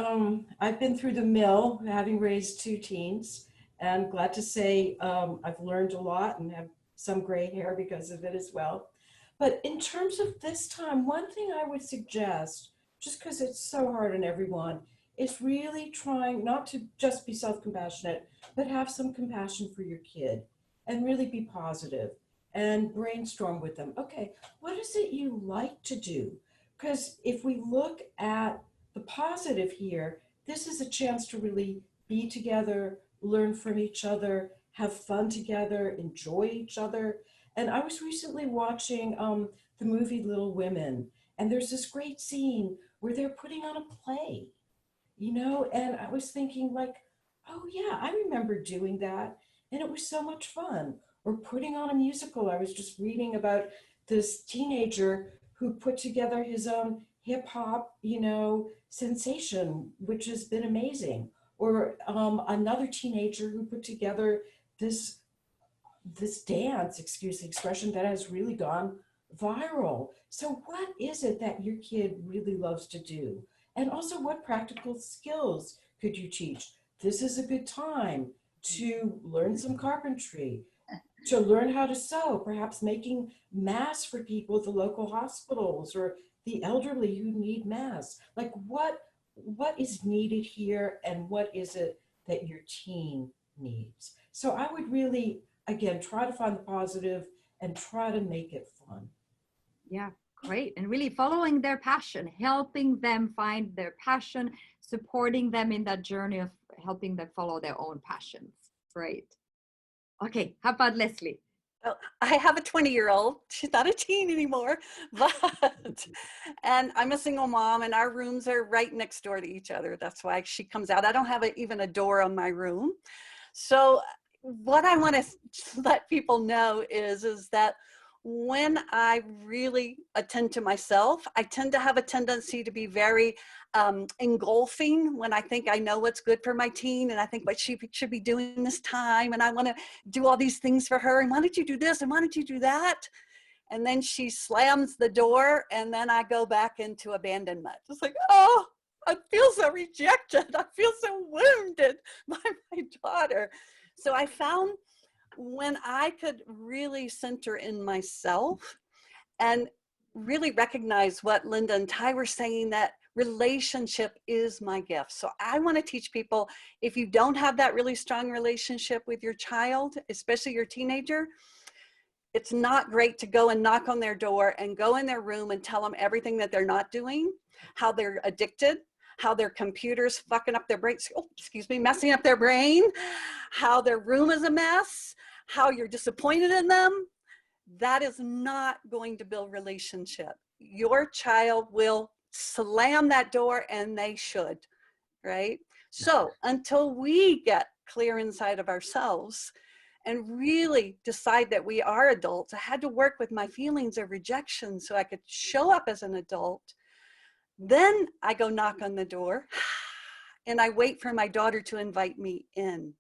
I've been through the mill, having raised 2 teens, and glad to say I've learned a lot and have some gray hair because of it as well. But in terms of this time, one thing I would suggest, just because it's so hard on everyone, is really trying not to just be self-compassionate, but have some compassion for your kid and really be positive and brainstorm with them. Okay, what is it you like to do? Because if we look at the positive here, this is a chance to really be together, learn from each other, have fun together, enjoy each other. And I was recently watching the movie Little Women, and there's this great scene where they're putting on a play, you know, and I was thinking like, oh yeah, I remember doing that, and it was so much fun. Or putting on a musical. I was just reading about this teenager who put together his own hip hop, you know, sensation, which has been amazing. Or another teenager who put together this dance, excuse the expression, that has really gone viral. So what is it that your kid really loves to do? And also, what practical skills could you teach? This is a good time to learn some carpentry, to learn how to sew, perhaps making masks for people at the local hospitals or the elderly who need masks. Like what is needed here, and what is it that your teen needs? So I would really, again, try to find the positive and try to make it fun. Yeah, great. And really following their passion, helping them find their passion, supporting them in that journey of helping them follow their own passions. Great. Okay, how about Leslie? Well, I have a 20-year-old. She's not a teen anymore, but, and I'm a single mom, and our rooms are right next door to each other. That's why she comes out. I don't have even a door on my room. So what I want to let people know is that when I really attend to myself, I tend to have a tendency to be very engulfing when I think I know what's good for my teen, and I think what she should be doing this time, and I want to do all these things for her, and why don't you do this, and why don't you do that? And then she slams the door, and then I go back into abandonment. It's like, oh, I feel so rejected. I feel so wounded by my daughter. So I found when I could really center in myself and really recognize what Linda and Ty were saying, that relationship is my gift. So I want to teach people, if you don't have that really strong relationship with your child, especially your teenager, it's not great to go and knock on their door and go in their room and tell them everything that they're not doing, how they're addicted, how their computer's fucking up their brain, messing up their brain, how their room is a mess, how you're disappointed in them. That is not going to build relationship. Your child will slam that door, and they should, right? So until we get clear inside of ourselves and really decide that we are adults, I had to work with my feelings of rejection so I could show up as an adult. Then I go knock on the door and I wait for my daughter to invite me in.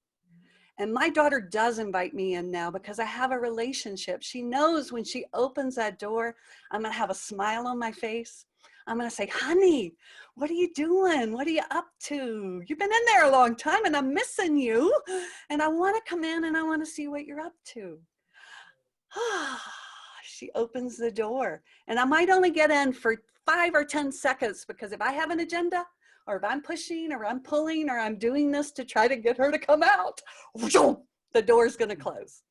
And my daughter does invite me in now because I have a relationship. She knows when she opens that door, I'm going to have a smile on my face. I'm going to say, honey, what are you doing? What are you up to? You've been in there a long time and I'm missing you. And I want to come in and I want to see what you're up to. She opens the door and I might only get in for 5 or 10 seconds because if I have an agenda, or if I'm pushing or I'm pulling or I'm doing this to try to get her to come out, the door's going to close.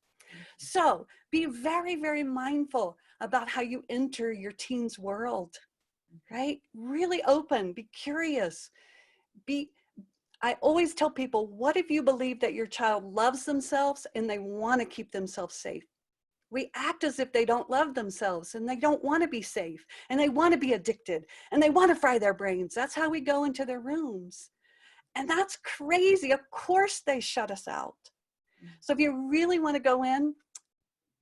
So be very, very mindful about how you enter your teen's world, right? Really open, be curious. I always tell people, what if you believe that your child loves themselves and they want to keep themselves safe? We act as if they don't love themselves and they don't want to be safe and they want to be addicted and they want to fry their brains. That's how we go into their rooms. And that's crazy. Of course they shut us out. So if you really want to go in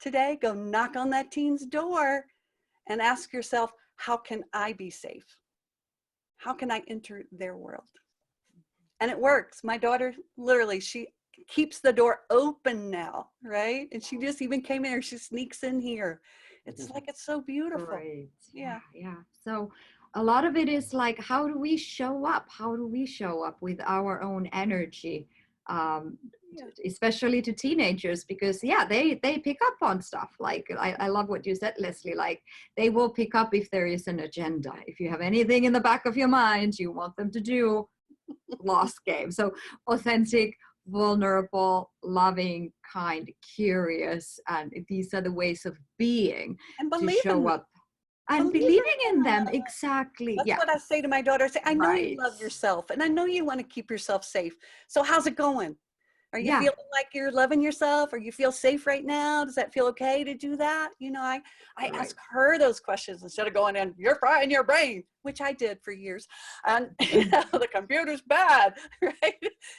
today, go knock on that teen's door and ask yourself, how can I be safe? How can I enter their world? And it works. My daughter, literally, she keeps the door open now, right? And she just even came in here, she sneaks in here. It's like, it's so beautiful. Great. Yeah. So a lot of it is like, how do we show up? How do we show up with our own energy? Especially to teenagers, because they pick up on stuff. Like I love what you said, Leslie, like they will pick up if there is an agenda. If you have anything in the back of your mind you want them to do, lost game. So authentic, vulnerable, loving, kind, curious, and these are the ways of being And to show up and believing in them. Exactly. That's what I say to my daughter. I say, I know you love yourself and I know you want to keep yourself safe. So how's it going? Are you feeling like you're loving yourself? Or you feel safe right now? Does that feel okay to do that? You know, I ask her those questions instead of going in, you're frying your brain, which I did for years. And you know, the computer's bad, right?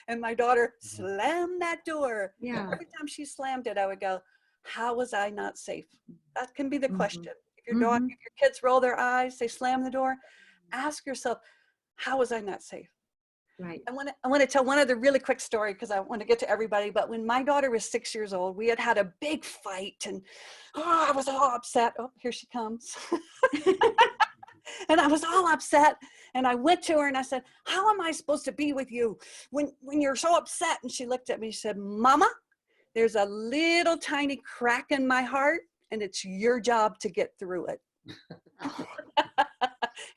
And my daughter slammed that door. Yeah. Every time she slammed it, I would go, how was I not safe? That can be the question. If your dog, if your kids roll their eyes, they slam the door, ask yourself, how was I not safe? Right. I want to tell one other really quick story because I want to get to everybody. But when my daughter was 6 years old, we had a big fight and I was all upset. Oh, here she comes. And I was all upset. And I went to her and I said, how am I supposed to be with you when you're so upset? And she looked at me, she said, Mama, there's a little tiny crack in my heart and it's your job to get through it.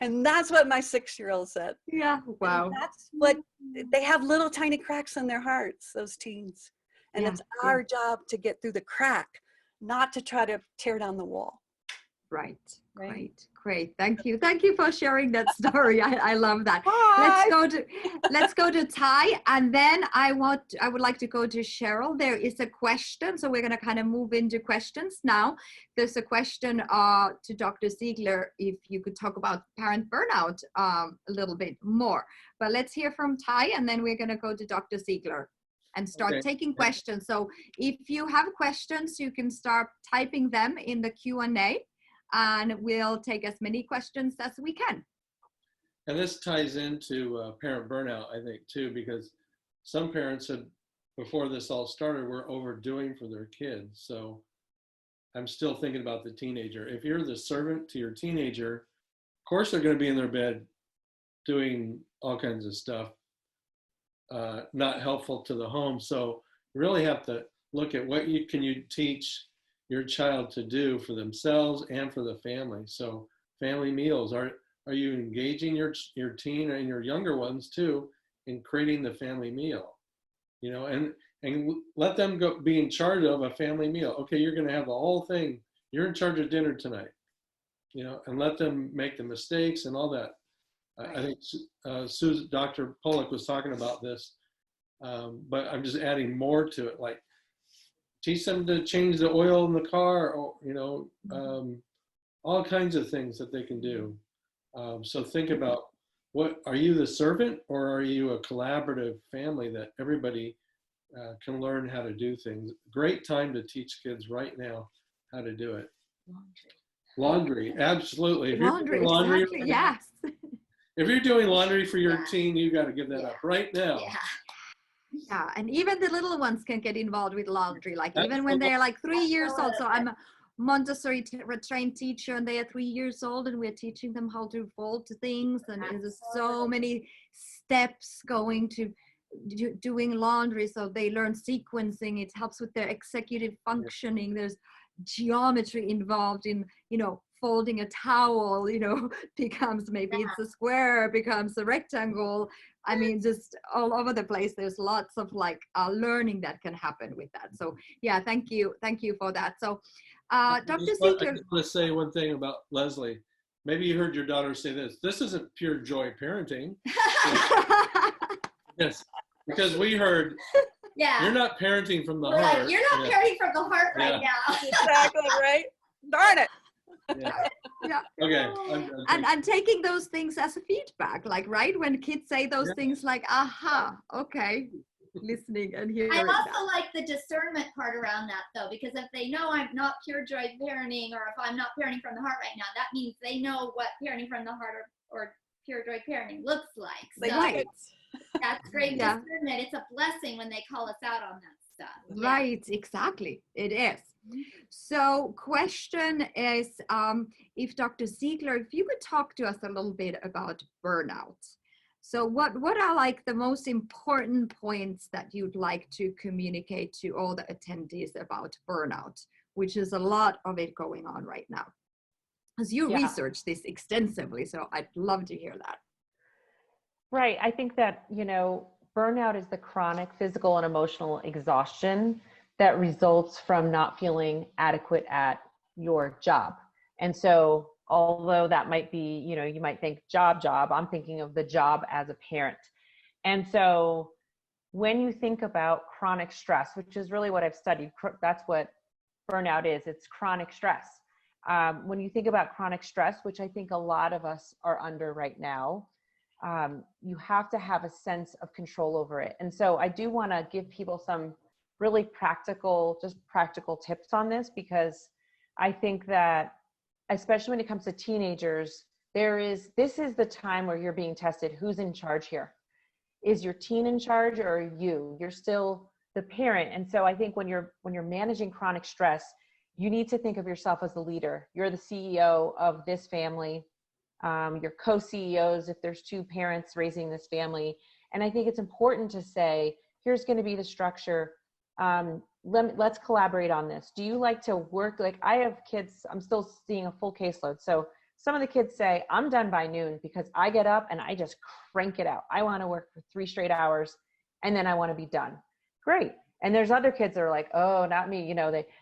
And that's what my 6-year-old said. Yeah. Wow. And that's what they have, little tiny cracks in their hearts, those teens. And it's our job to get through the crack, not to try to tear down the wall. Right. Great. Thank you for sharing that story. I love that. Let's go to Ty, and then I would like to go to Cheryl. There is a question, so we're going to kind of move into questions now. There's a question to Dr. Ziegler, if you could talk about parent burnout a little bit more. But let's hear from Ty, and then we're going to go to Dr. Ziegler and start taking questions. So if you have questions, you can start typing them in the Q&A. And we'll take as many questions as we can. And this ties into parent burnout, I think, too, because some parents had, before this all started, were overdoing for their kids. So I'm still thinking about the teenager. If you're the servant to your teenager, of course they're going to be in their bed doing all kinds of stuff, not helpful to the home. So you really have to look at what you teach your child to do for themselves and for the family. So family meals, are you engaging your teen and your younger ones too in creating the family meal, you know, and let them go be in charge of a family meal. Okay, you're going to have the whole thing. You're in charge of dinner tonight, you know, and let them make the mistakes and all that. I think Dr. Pollock was talking about this, but I'm just adding more to it, like teach them to change the oil in the car, or, you know, all kinds of things that they can do. So think about, what are you, the servant, or are you a collaborative family that everybody can learn how to do things? Great time to teach kids right now how to do it. Laundry, absolutely. If you're Laundry, doing laundry, exactly. Yes. if you're doing laundry for your Yeah. teen, you got to give that up right now. Yeah. Yeah, and even the little ones can get involved with laundry, like even when Absolutely. they're like 3 years old. So Absolutely. I'm a Montessori trained teacher, and they are 3 years old, and we're teaching them how to fold things, and there's so many steps going to doing laundry. So they learn sequencing. It helps with their executive functioning. There's geometry involved in, folding a towel, becomes, maybe it's a square, becomes a rectangle. I mean, just all over the place. There's lots of learning that can happen with that. So yeah, thank you for that. So I Dr. just Ziegler. want to say one thing about Leslie. Maybe you heard your daughter say this. This isn't pure joy parenting. Yes, because we heard Yeah. you're not parenting from the We're heart. like, you're not Yeah. parenting from the heart right now. Exactly, right? Darn it. Yeah. Yeah. Okay. And I'm taking those things as a feedback, right? When kids say those Yeah. things like, aha, okay, listening and hearing I that. also like the discernment part around that, though, because if they know I'm not pure joy parenting, or if I'm not parenting from the heart right now, that means they know what parenting from the heart or pure joy parenting looks like. So Right. that's great Yeah. discernment. It's a blessing when they call us out on that stuff. Yeah. Right, exactly. It is. So question is, if Dr. Ziegler, if you could talk to us a little bit about burnout. So what are like the most important points that you'd like to communicate to all the attendees about burnout, which is a lot of it going on right now? Because you research this extensively, so I'd love to hear that. Right. I think that, burnout is the chronic physical and emotional exhaustion that results from not feeling adequate at your job. And so, although that might be, you might think job, I'm thinking of the job as a parent. And so when you think about chronic stress, which is really what I've studied, that's what burnout is. It's chronic stress. When you think about chronic stress, which I think a lot of us are under right now, you have to have a sense of control over it. And so I do want to give people some really practical tips on this, because I think that, especially when it comes to teenagers, this is the time where you're being tested. Who's in charge here? Is your teen in charge, or are you? You're still the parent. And so I think when you're managing chronic stress, you need to think of yourself as the leader. You're the CEO of this family. Your co-CEOs, if there's two parents raising this family. And I think it's important to say, here's going to be the structure. Let's collaborate on this. Do you like to work? Like, I have kids, I'm still seeing a full caseload. So some of the kids say, I'm done by noon, because I get up and I just crank it out. I want to work for 3 straight hours, and then I want to be done. Great. And there's other kids that are like, oh, not me.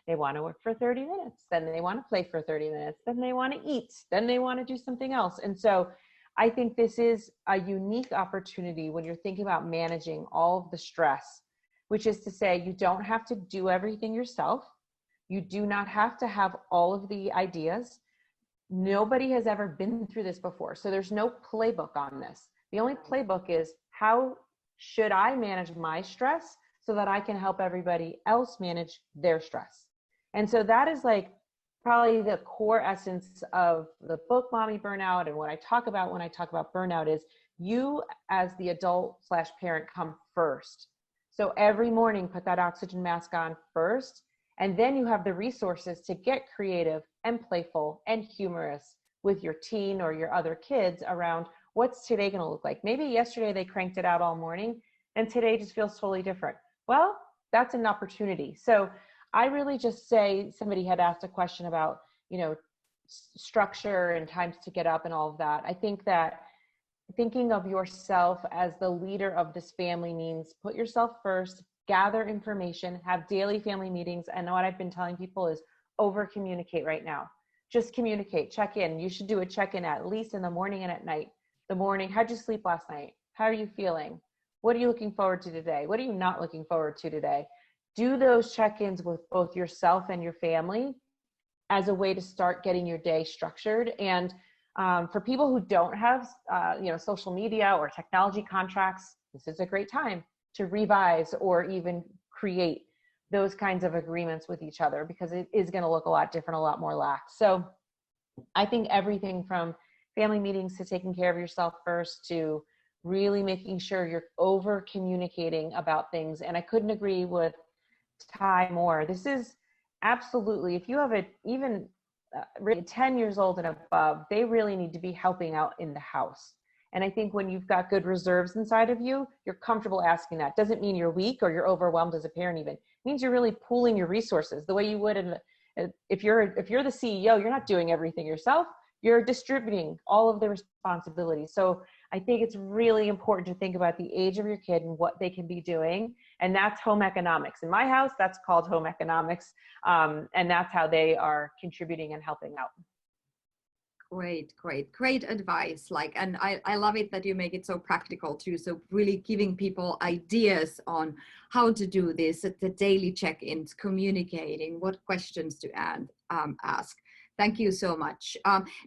They want to work for 30 minutes. Then they want to play for 30 minutes. Then they want to eat. Then they want to do something else. And so I think this is a unique opportunity when you're thinking about managing all of the stress, which is to say, you don't have to do everything yourself. You do not have to have all of the ideas. Nobody has ever been through this before. So there's no playbook on this. The only playbook is, how should I manage my stress so that I can help everybody else manage their stress? And so that is like probably the core essence of the book, Mommy Burnout. And what I talk about when I talk about burnout is, you as the adult/parent come first. So every morning, put that oxygen mask on first. And then you have the resources to get creative and playful and humorous with your teen or your other kids around, what's today going to look like? Maybe yesterday they cranked it out all morning, and today just feels totally different. Well, that's an opportunity. So I really just say, somebody had asked a question about, structure and times to get up and all of that. I think that thinking of yourself as the leader of this family means put yourself first, gather information, have daily family meetings. And what I've been telling people is, over communicate right now. Just communicate, check in. You should do a check-in at least in the morning and at night. The morning, how'd you sleep last night? How are you feeling? What are you looking forward to today? What are you not looking forward to today? Do those check-ins with both yourself and your family as a way to start getting your day structured. And For people who don't have, social media or technology contracts, this is a great time to revise or even create those kinds of agreements with each other, because it is going to look a lot different, a lot more lax. So I think everything from family meetings to taking care of yourself first to really making sure you're over communicating about things. And I couldn't agree with Ty more. This is absolutely, if you have even 10 years old and above, they really need to be helping out in the house. And I think when you've got good reserves inside of you, you're comfortable asking that. Doesn't mean you're weak or you're overwhelmed as a parent even. It means you're really pooling your resources the way you would if you're the CEO, you're not doing everything yourself. You're distributing all of the responsibilities. So I think it's really important to think about the age of your kid and what they can be doing. And that's home economics. In my house, that's called home economics. And that's how they are contributing and helping out. Great advice. And I love it that you make it so practical too. So really giving people ideas on how to do this at the daily check-ins, communicating, what questions to ask. Thank you so much.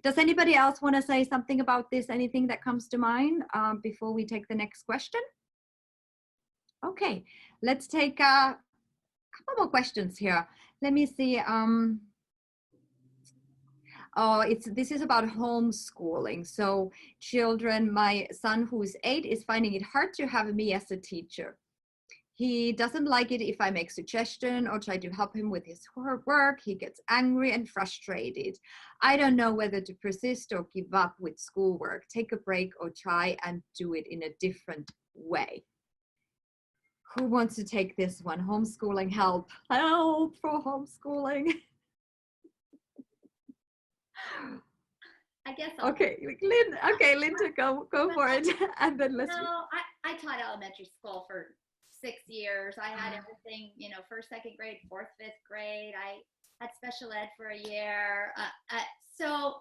Does anybody else want to say something about this? Anything that comes to mind before we take the next question? Okay, let's take a couple more questions here. Let me see. This is about homeschooling. So children, my son who's 8 is finding it hard to have me as a teacher. He doesn't like it if I make suggestion or try to help him with his work. He gets angry and frustrated. I don't know whether to persist or give up with schoolwork, take a break or try and do it in a different way. Who wants to take this one? Homeschooling help. Help for homeschooling. I guess Okay, Linda, go for it. And then let's. No, I taught elementary school for 6 years. I had everything, first, second grade, fourth, fifth grade. I had special ed for a year. So,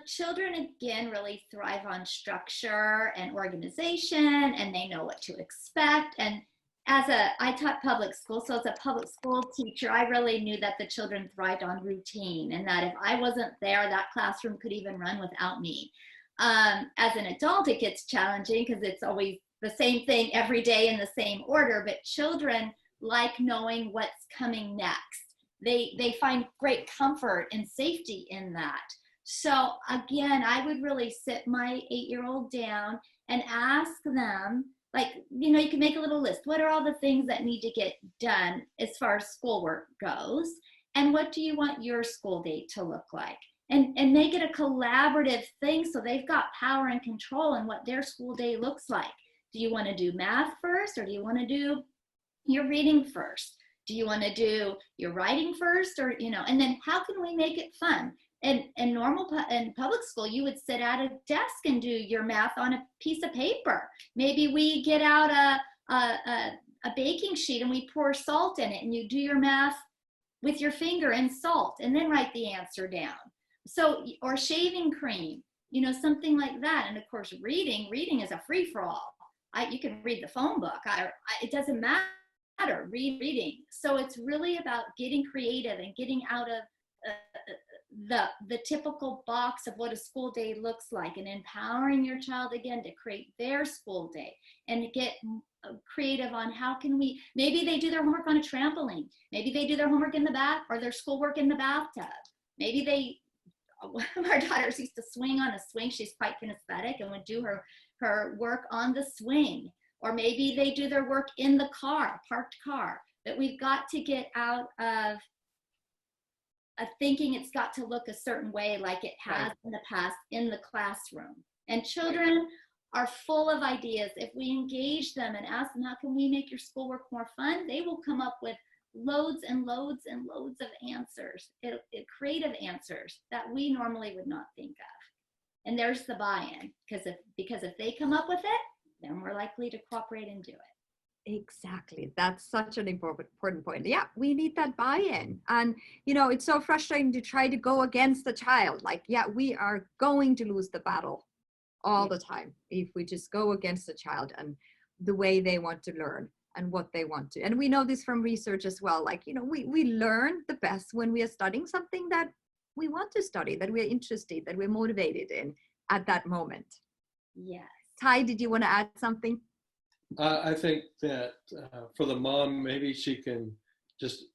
children again really thrive on structure and organization, and they know what to expect. And I taught public school, so as a public school teacher, I really knew that the children thrived on routine, and that if I wasn't there, that classroom could even run without me. As an adult, it gets challenging because it's always the same thing every day in the same order, but children like knowing what's coming next. They find great comfort and safety in that. So again, I would really sit my 8-year-old down and ask them, you can make a little list. What are all the things that need to get done as far as schoolwork goes? And what do you want your school day to look like? And make it a collaborative thing so they've got power and control in what their school day looks like. Do you want to do math first, or do you want to do your reading first? Do you want to do your writing first, or, and then how can we make it fun? And in public school, you would sit at a desk and do your math on a piece of paper. Maybe we get out a baking sheet and we pour salt in it, and you do your math with your finger and salt, and then write the answer down. So, or shaving cream, something like that. And of course, reading is a free-for-all. You can read the phone book. It doesn't matter. Reading. So it's really about getting creative and getting out of the typical box of what a school day looks like, and empowering your child again to create their school day and to get creative on how can maybe they do their homework on a trampoline. Maybe they do their homework in the bath, or their schoolwork in the bathtub. Maybe our daughters used to swing on a swing. She's quite kinesthetic and would do her work on the swing. Or maybe they do their work in the car, parked car. But we've got to get out of thinking it's got to look a certain way like it has in the past in the classroom. And children are full of ideas. If we engage them and ask them, how can we make your schoolwork more fun? They will come up with loads and loads and loads of answers, creative answers that we normally would not think of. And there's the buy-in, because if they come up with it, then we're likely to cooperate and do it. Exactly. That's such an important point. Yeah, we need that buy-in. And, it's so frustrating to try to go against the child. We are going to lose the battle all the time if we just go against the child and the way they want to learn and what they want to. And we know this from research as well. We learn the best when we are studying something that we want to study, that we're interested, that we're motivated in at that moment. Yes. Ty, did you want to add something? I think that for the mom, maybe she can just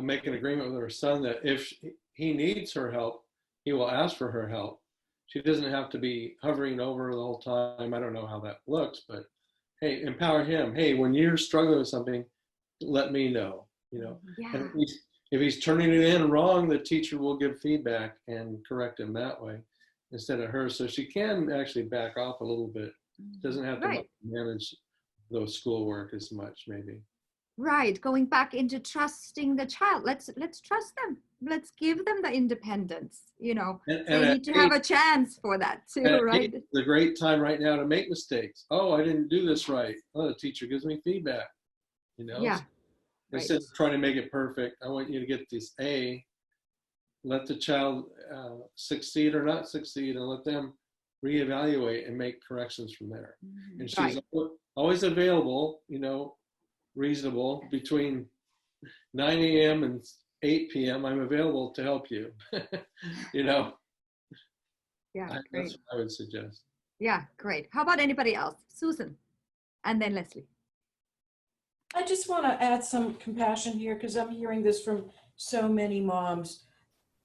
make an agreement with her son that if he needs her help, he will ask for her help. She doesn't have to be hovering over the whole time. I don't know how that looks, but hey, empower him. Hey, when you're struggling with something, let me know. You know, Yeah. and if he's turning it in wrong, the teacher will give feedback and correct him that way instead of her. So she can actually back off a little bit. Doesn't have to Right. manage the schoolwork as much, maybe. Right, going back into trusting the child. Let's trust them. Let's give them the independence. You know, And they at need to have a chance for that too, right? it's a great time right now to make mistakes. Oh, I didn't do this right. Oh, the teacher gives me feedback. You know, Yeah, right. instead of trying to make it perfect, I want you to get this A. Let the child succeed or not succeed, and let them reevaluate and make corrections from there. And she's Right. always available. You know, reasonable between 9 a.m. and 8 p.m. I'm available to help you. You know, Yeah, that's great. what I would suggest. Yeah, great. How about anybody else? Susan, and then Leslie. I just want to add some compassion here because I'm hearing this from so many moms.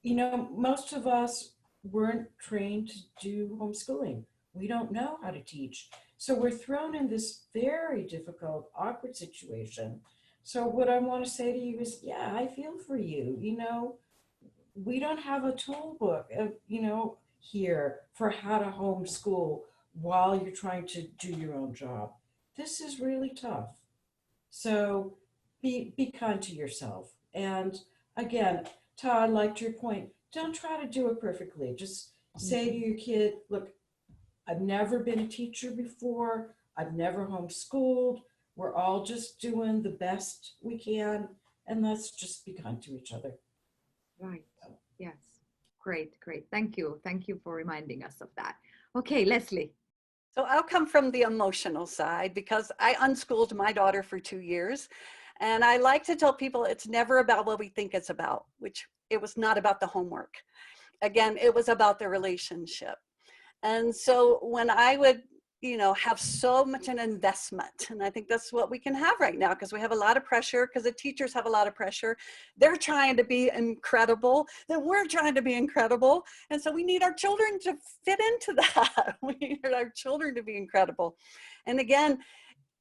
You know, most of us weren't trained to do homeschooling. We don't know how to teach. So we're thrown in this very difficult, awkward situation. So what I want to say to you is, yeah, I feel for you. You know, we don't have a tool book, here for how to homeschool while you're trying to do your own job. This is really tough. So be kind to yourself. And again, Todd, like to your point, don't try to do it perfectly. Just say to your kid, look, I've never been a teacher before. I've never homeschooled. We're all just doing the best we can. And let's just be kind to each other. Right. Yes. Great, great. Thank you. Thank you for reminding us of that. Okay, Leslie. So I'll come from the emotional side because I unschooled my daughter for 2 years. And I like to tell people it's never about what we think it's about, which it was not about the homework. Again, it was about the relationship. And so when I would, have so much an investment, and I think that's what we can have right now because we have a lot of pressure, because the teachers have a lot of pressure. They're trying to be incredible, then we're trying to be incredible. And so we need our children to fit into that. We need our children to be incredible. And again,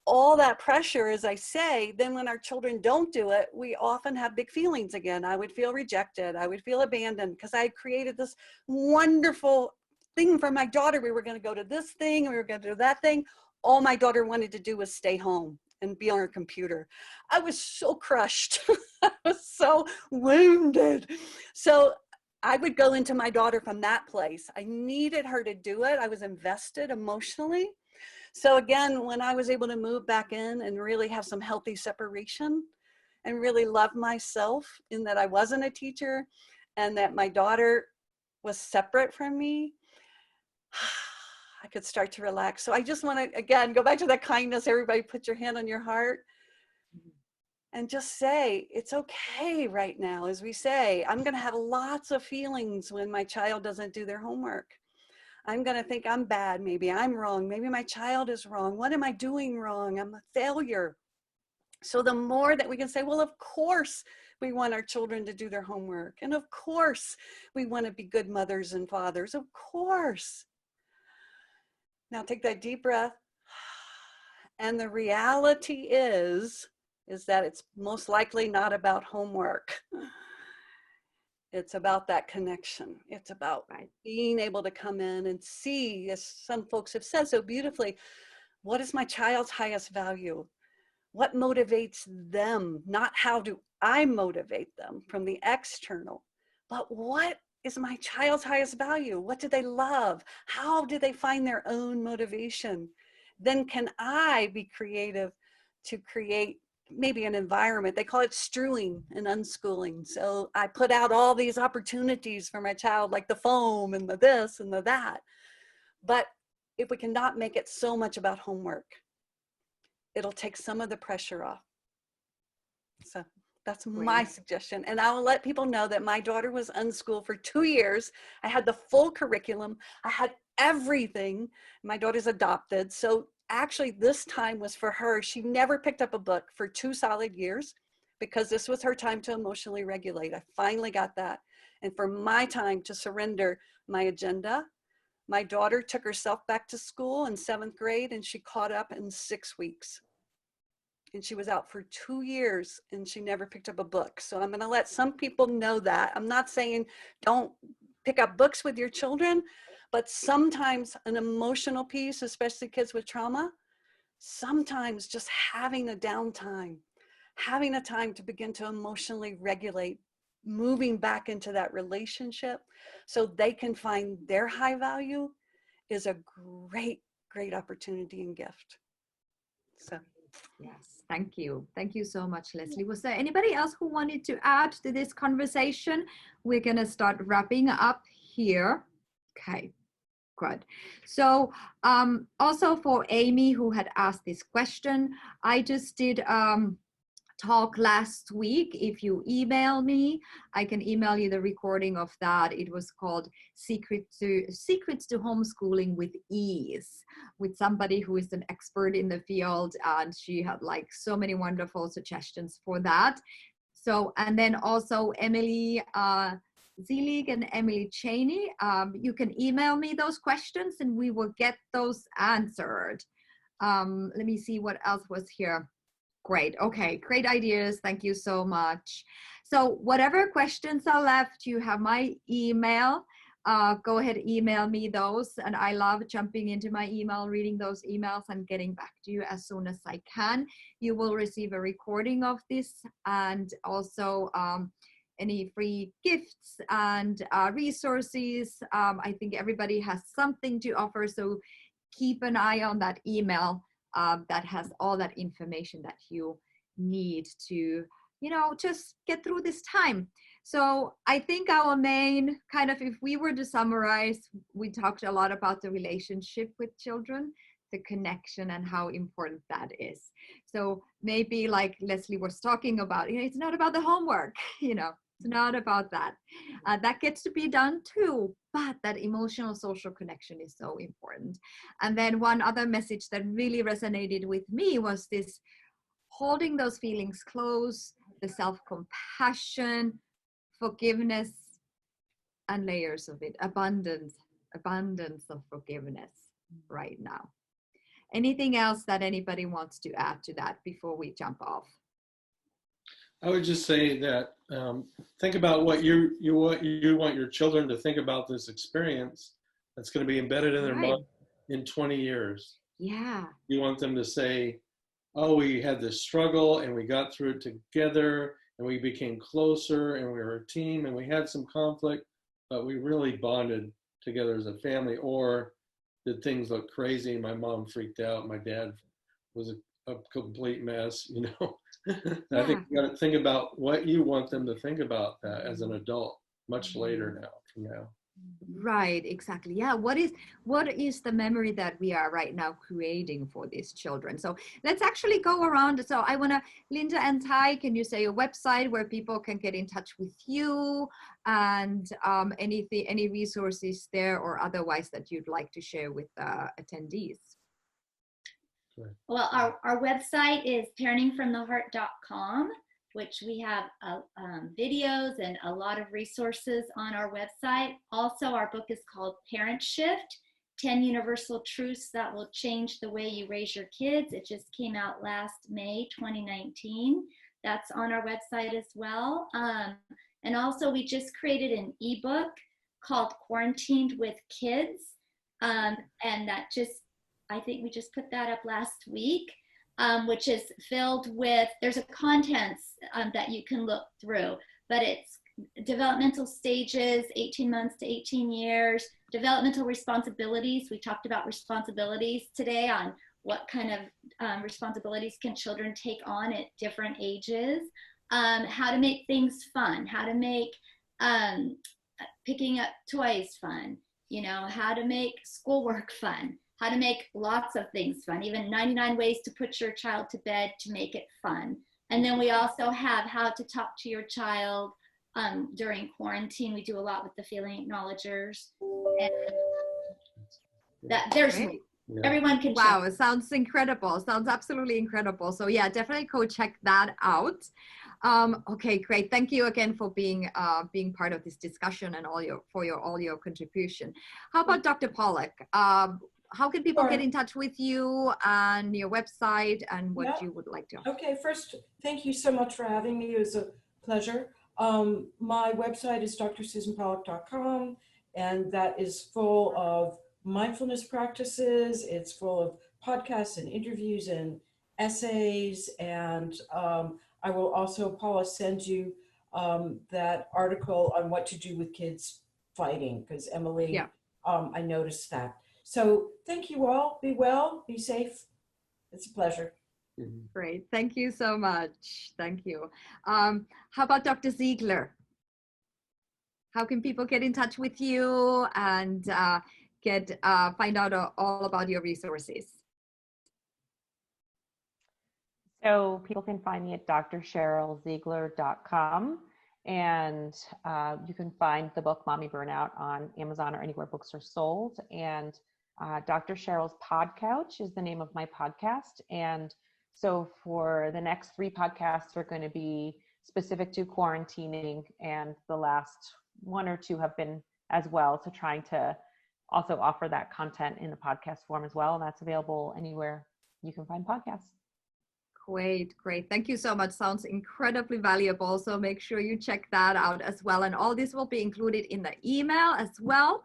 all that pressure, as I say, then when our children don't do it, we often have big feelings again. I would feel rejected. I would feel abandoned because I created this wonderful thing for my daughter. We were going to go to this thing, we were going to do that thing. All my daughter wanted to do was stay home and be on her computer. I was so crushed. I was so wounded. So I would go into my daughter from that place. I needed her to do it. I was invested emotionally. So again, when I was able to move back in and really have some healthy separation and really love myself in that I wasn't a teacher and that my daughter was separate from me, I could start to relax. So I just want to, again, go back to that kindness. Everybody put your hand on your heart and just say, it's okay right now. As we say, I'm going to have lots of feelings when my child doesn't do their homework. I'm going to think I'm bad. Maybe I'm wrong. Maybe my child is wrong. What am I doing wrong? I'm a failure. So the more that we can say, well, of course we want our children to do their homework. And of course we want to be good mothers and fathers. Of course. Now take that deep breath. And the reality is that it's most likely not about homework. It's about that connection. It's about being able to come in and see, as some folks have said so beautifully, what is my child's highest value? What motivates them? Not how do I motivate them from the external, but what is my child's highest value? What do they love? How do they find their own motivation? Then can I be creative to create maybe an environment? They call it strewing and unschooling. So I put out all these opportunities for my child, like the foam and the this and the that. But if we cannot make it so much about homework, it'll take some of the pressure off. So That's my Great. suggestion. And I will let people know that my daughter was unschooled for 2 years. I had the full curriculum. I had everything. My daughter's adopted. So actually this time was for her. She never picked up a book for 2 solid years because this was her time to emotionally regulate. I finally got that. And for my time to surrender my agenda, my daughter took herself back to school in 7th grade and she caught up in 6 weeks. And she was out for 2 years and she never picked up a book. So I'm going to let some people know that. I'm not saying don't pick up books with your children, but sometimes an emotional piece, especially kids with trauma, sometimes just having a downtime, having a time to begin to emotionally regulate, moving back into that relationship so they can find their high value is a great, great opportunity and gift. So. Yes, thank you. Thank you so much, Leslie. Was there anybody else who wanted to add to this conversation? We're going to start wrapping up here. Okay, good. So also for Amy, who had asked this question, I just did talk last week. If you email me, I can email you the recording of that. It was called Secrets to Homeschooling with Ease, with somebody who is an expert in the field, and she had like so many wonderful suggestions for that. So, and then also Emily Zelig and Emily Cheney, you can email me those questions and we will get those answered. Let me see what else was here. Great. Okay. Great ideas. Thank you so much. So whatever questions are left, you have my email. Go ahead, email me those. And I love jumping into my email, reading those emails and getting back to you as soon as I can. You will receive a recording of this and also any free gifts and resources. I think everybody has something to offer. So keep an eye on that email. That has all that information that you need to, just get through this time. So I think our main kind of, if we were to summarize, we talked a lot about the relationship with children, the connection and how important that is. So maybe like Leslie was talking about, it's not about the homework, it's not about that. That gets to be done too, but that emotional social connection is so important. And then one other message that really resonated with me was this holding those feelings close, the self-compassion, forgiveness, and layers of it, abundance of forgiveness right now. Anything else that anybody wants to add to that before we jump off? I would just say that think about what you want your children to think about this experience that's going to be embedded in their mind in 20 years. Yeah. You want them to say, oh, we had this struggle and we got through it together and we became closer and we were a team and we had some conflict, but we really bonded together as a family. Or did things look crazy? My mom freaked out. My dad was a complete mess, I think you got to think about what you want them to think about that as an adult much later from now. Right, exactly. Yeah, what is the memory that we are right now creating for these children? So let's actually go around. So I want to, Linda and Ty, can you say a website where people can get in touch with you and any resources there or otherwise that you'd like to share with attendees? Well, our website is parentingfromtheheart.com, which we have videos and a lot of resources on our website. Also, our book is called Parent Shift, 10 Universal Truths That Will Change the Way You Raise Your Kids. It just came out last May 2019. That's on our website as well. And also, we just created an ebook called Quarantined with Kids. And that I think we just put that up last week, which is filled with, there's a contents that you can look through, but it's developmental stages, 18 months to 18 years, developmental responsibilities. We talked about responsibilities today on what kind of responsibilities can children take on at different ages, how to make things fun, how to make picking up toys fun, how to make schoolwork fun, how to make lots of things fun, even 99 ways to put your child to bed to make it fun. And then we also have how to talk to your child during quarantine. We do a lot with the feeling acknowledgers. And that there's Great. everyone can check. Wow, it sounds incredible. Sounds absolutely incredible. So yeah, definitely go check that out. Okay, great. Thank you again for being part of this discussion and all your contribution. How about Dr. Pollack? How can people get in touch with you and your website and what you would like to? Okay, first, thank you so much for having me. It was a pleasure. My website is drsusanpollock.com, and that is full of mindfulness practices. It's full of podcasts and interviews and essays. And I will also, Paula, send you that article on what to do with kids fighting, because Emily, I noticed that. So thank you all. Be well, be safe. It's a pleasure. Great. Thank you so much. Thank you. How about Dr. Ziegler? How can people get in touch with you and find out all about your resources? So people can find me at drcherylziegler.com, and you can find the book Mommy Burnout on Amazon or anywhere books are sold. And Dr. Cheryl's Pod Couch is the name of my podcast. And so for the next 3 podcasts are going to be specific to quarantining, and the last 1 or 2 have been as well. So trying to also offer that content in the podcast form as well. And that's available anywhere you can find podcasts. Great. Thank you so much. Sounds incredibly valuable. So make sure you check that out as well. And all this will be included in the email as well.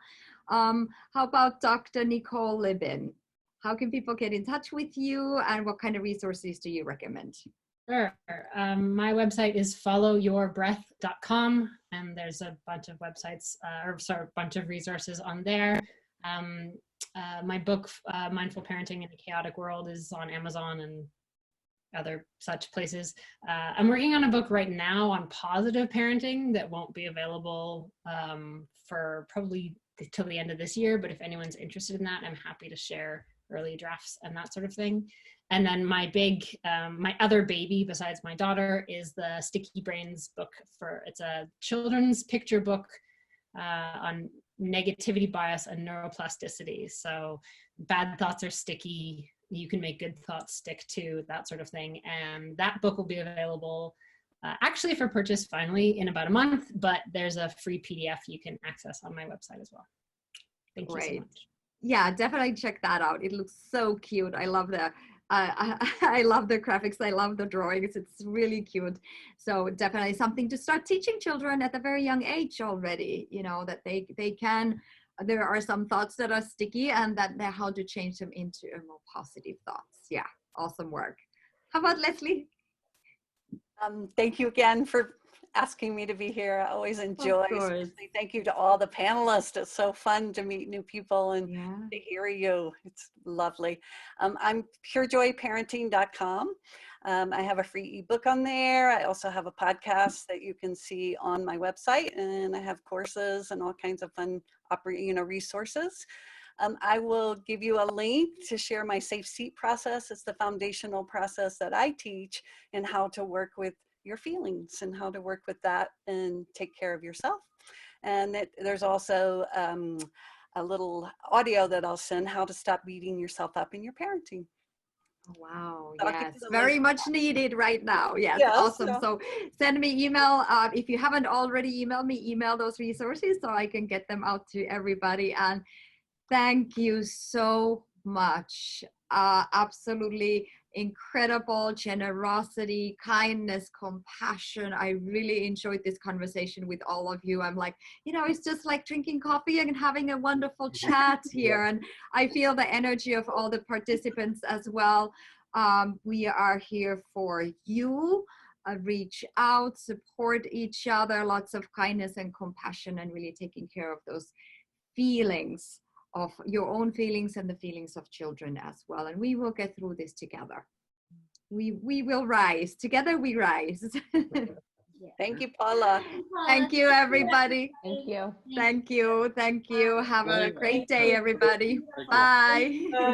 How about Dr. Nicole Libin? How can people get in touch with you, and what kind of resources do you recommend? Sure. My website is followyyourbreath.com, and there's a bunch of websites, a bunch of resources on there. My book, Mindful Parenting in a Chaotic World, is on Amazon and other such places. I'm working on a book right now on positive parenting that won't be available for probably till the end of this year, but if anyone's interested in that, I'm happy to share early drafts and that sort of thing. And then my other baby besides my daughter is the Sticky Brains book. It's a children's picture book on negativity bias and neuroplasticity. So bad thoughts are sticky. You can make good thoughts stick too, that sort of thing. And that book will be available actually for purchase finally in about a month, but there's a free PDF you can access on my website as well. Thank you so much. Yeah, definitely check that out. It looks so cute. I love I love the graphics. I love the drawings. It's really cute. So definitely something to start teaching children at a very young age already, that they can, there are some thoughts that are sticky and that they're how to change them into more positive thoughts. Yeah, awesome work. How about Leslie? Thank you again for asking me to be here. I always enjoy. Thank you to all the panelists. It's so fun to meet new people and to hear you. It's lovely. I'm purejoyparenting.com. I have a free ebook on there. I also have a podcast that you can see on my website, and I have courses and all kinds of fun resources. I will give you a link to share my safe seat process. It's the foundational process that I teach, and how to work with your feelings and how to work with that and take care of yourself. And there's also a little audio that I'll send, how to stop beating yourself up in your parenting. Wow, yes, very much needed right now. Yes, awesome. So send me email. If you haven't already emailed me, email those resources so I can get them out to everybody. And thank you so much. Absolutely incredible generosity, kindness, compassion. I really enjoyed this conversation with all of you. I'm like, it's just like drinking coffee and having a wonderful chat here. And I feel the energy of all the participants as well. We are here for you. Reach out, support each other, lots of kindness and compassion, and really taking care of those feelings, of your own feelings and the feelings of children as well. And we will get through this together. We will rise. Together we rise. Thank you, Paula. Thank you, everybody. Thank you. Thank you. Thank you. Have a great day, everybody. Bye.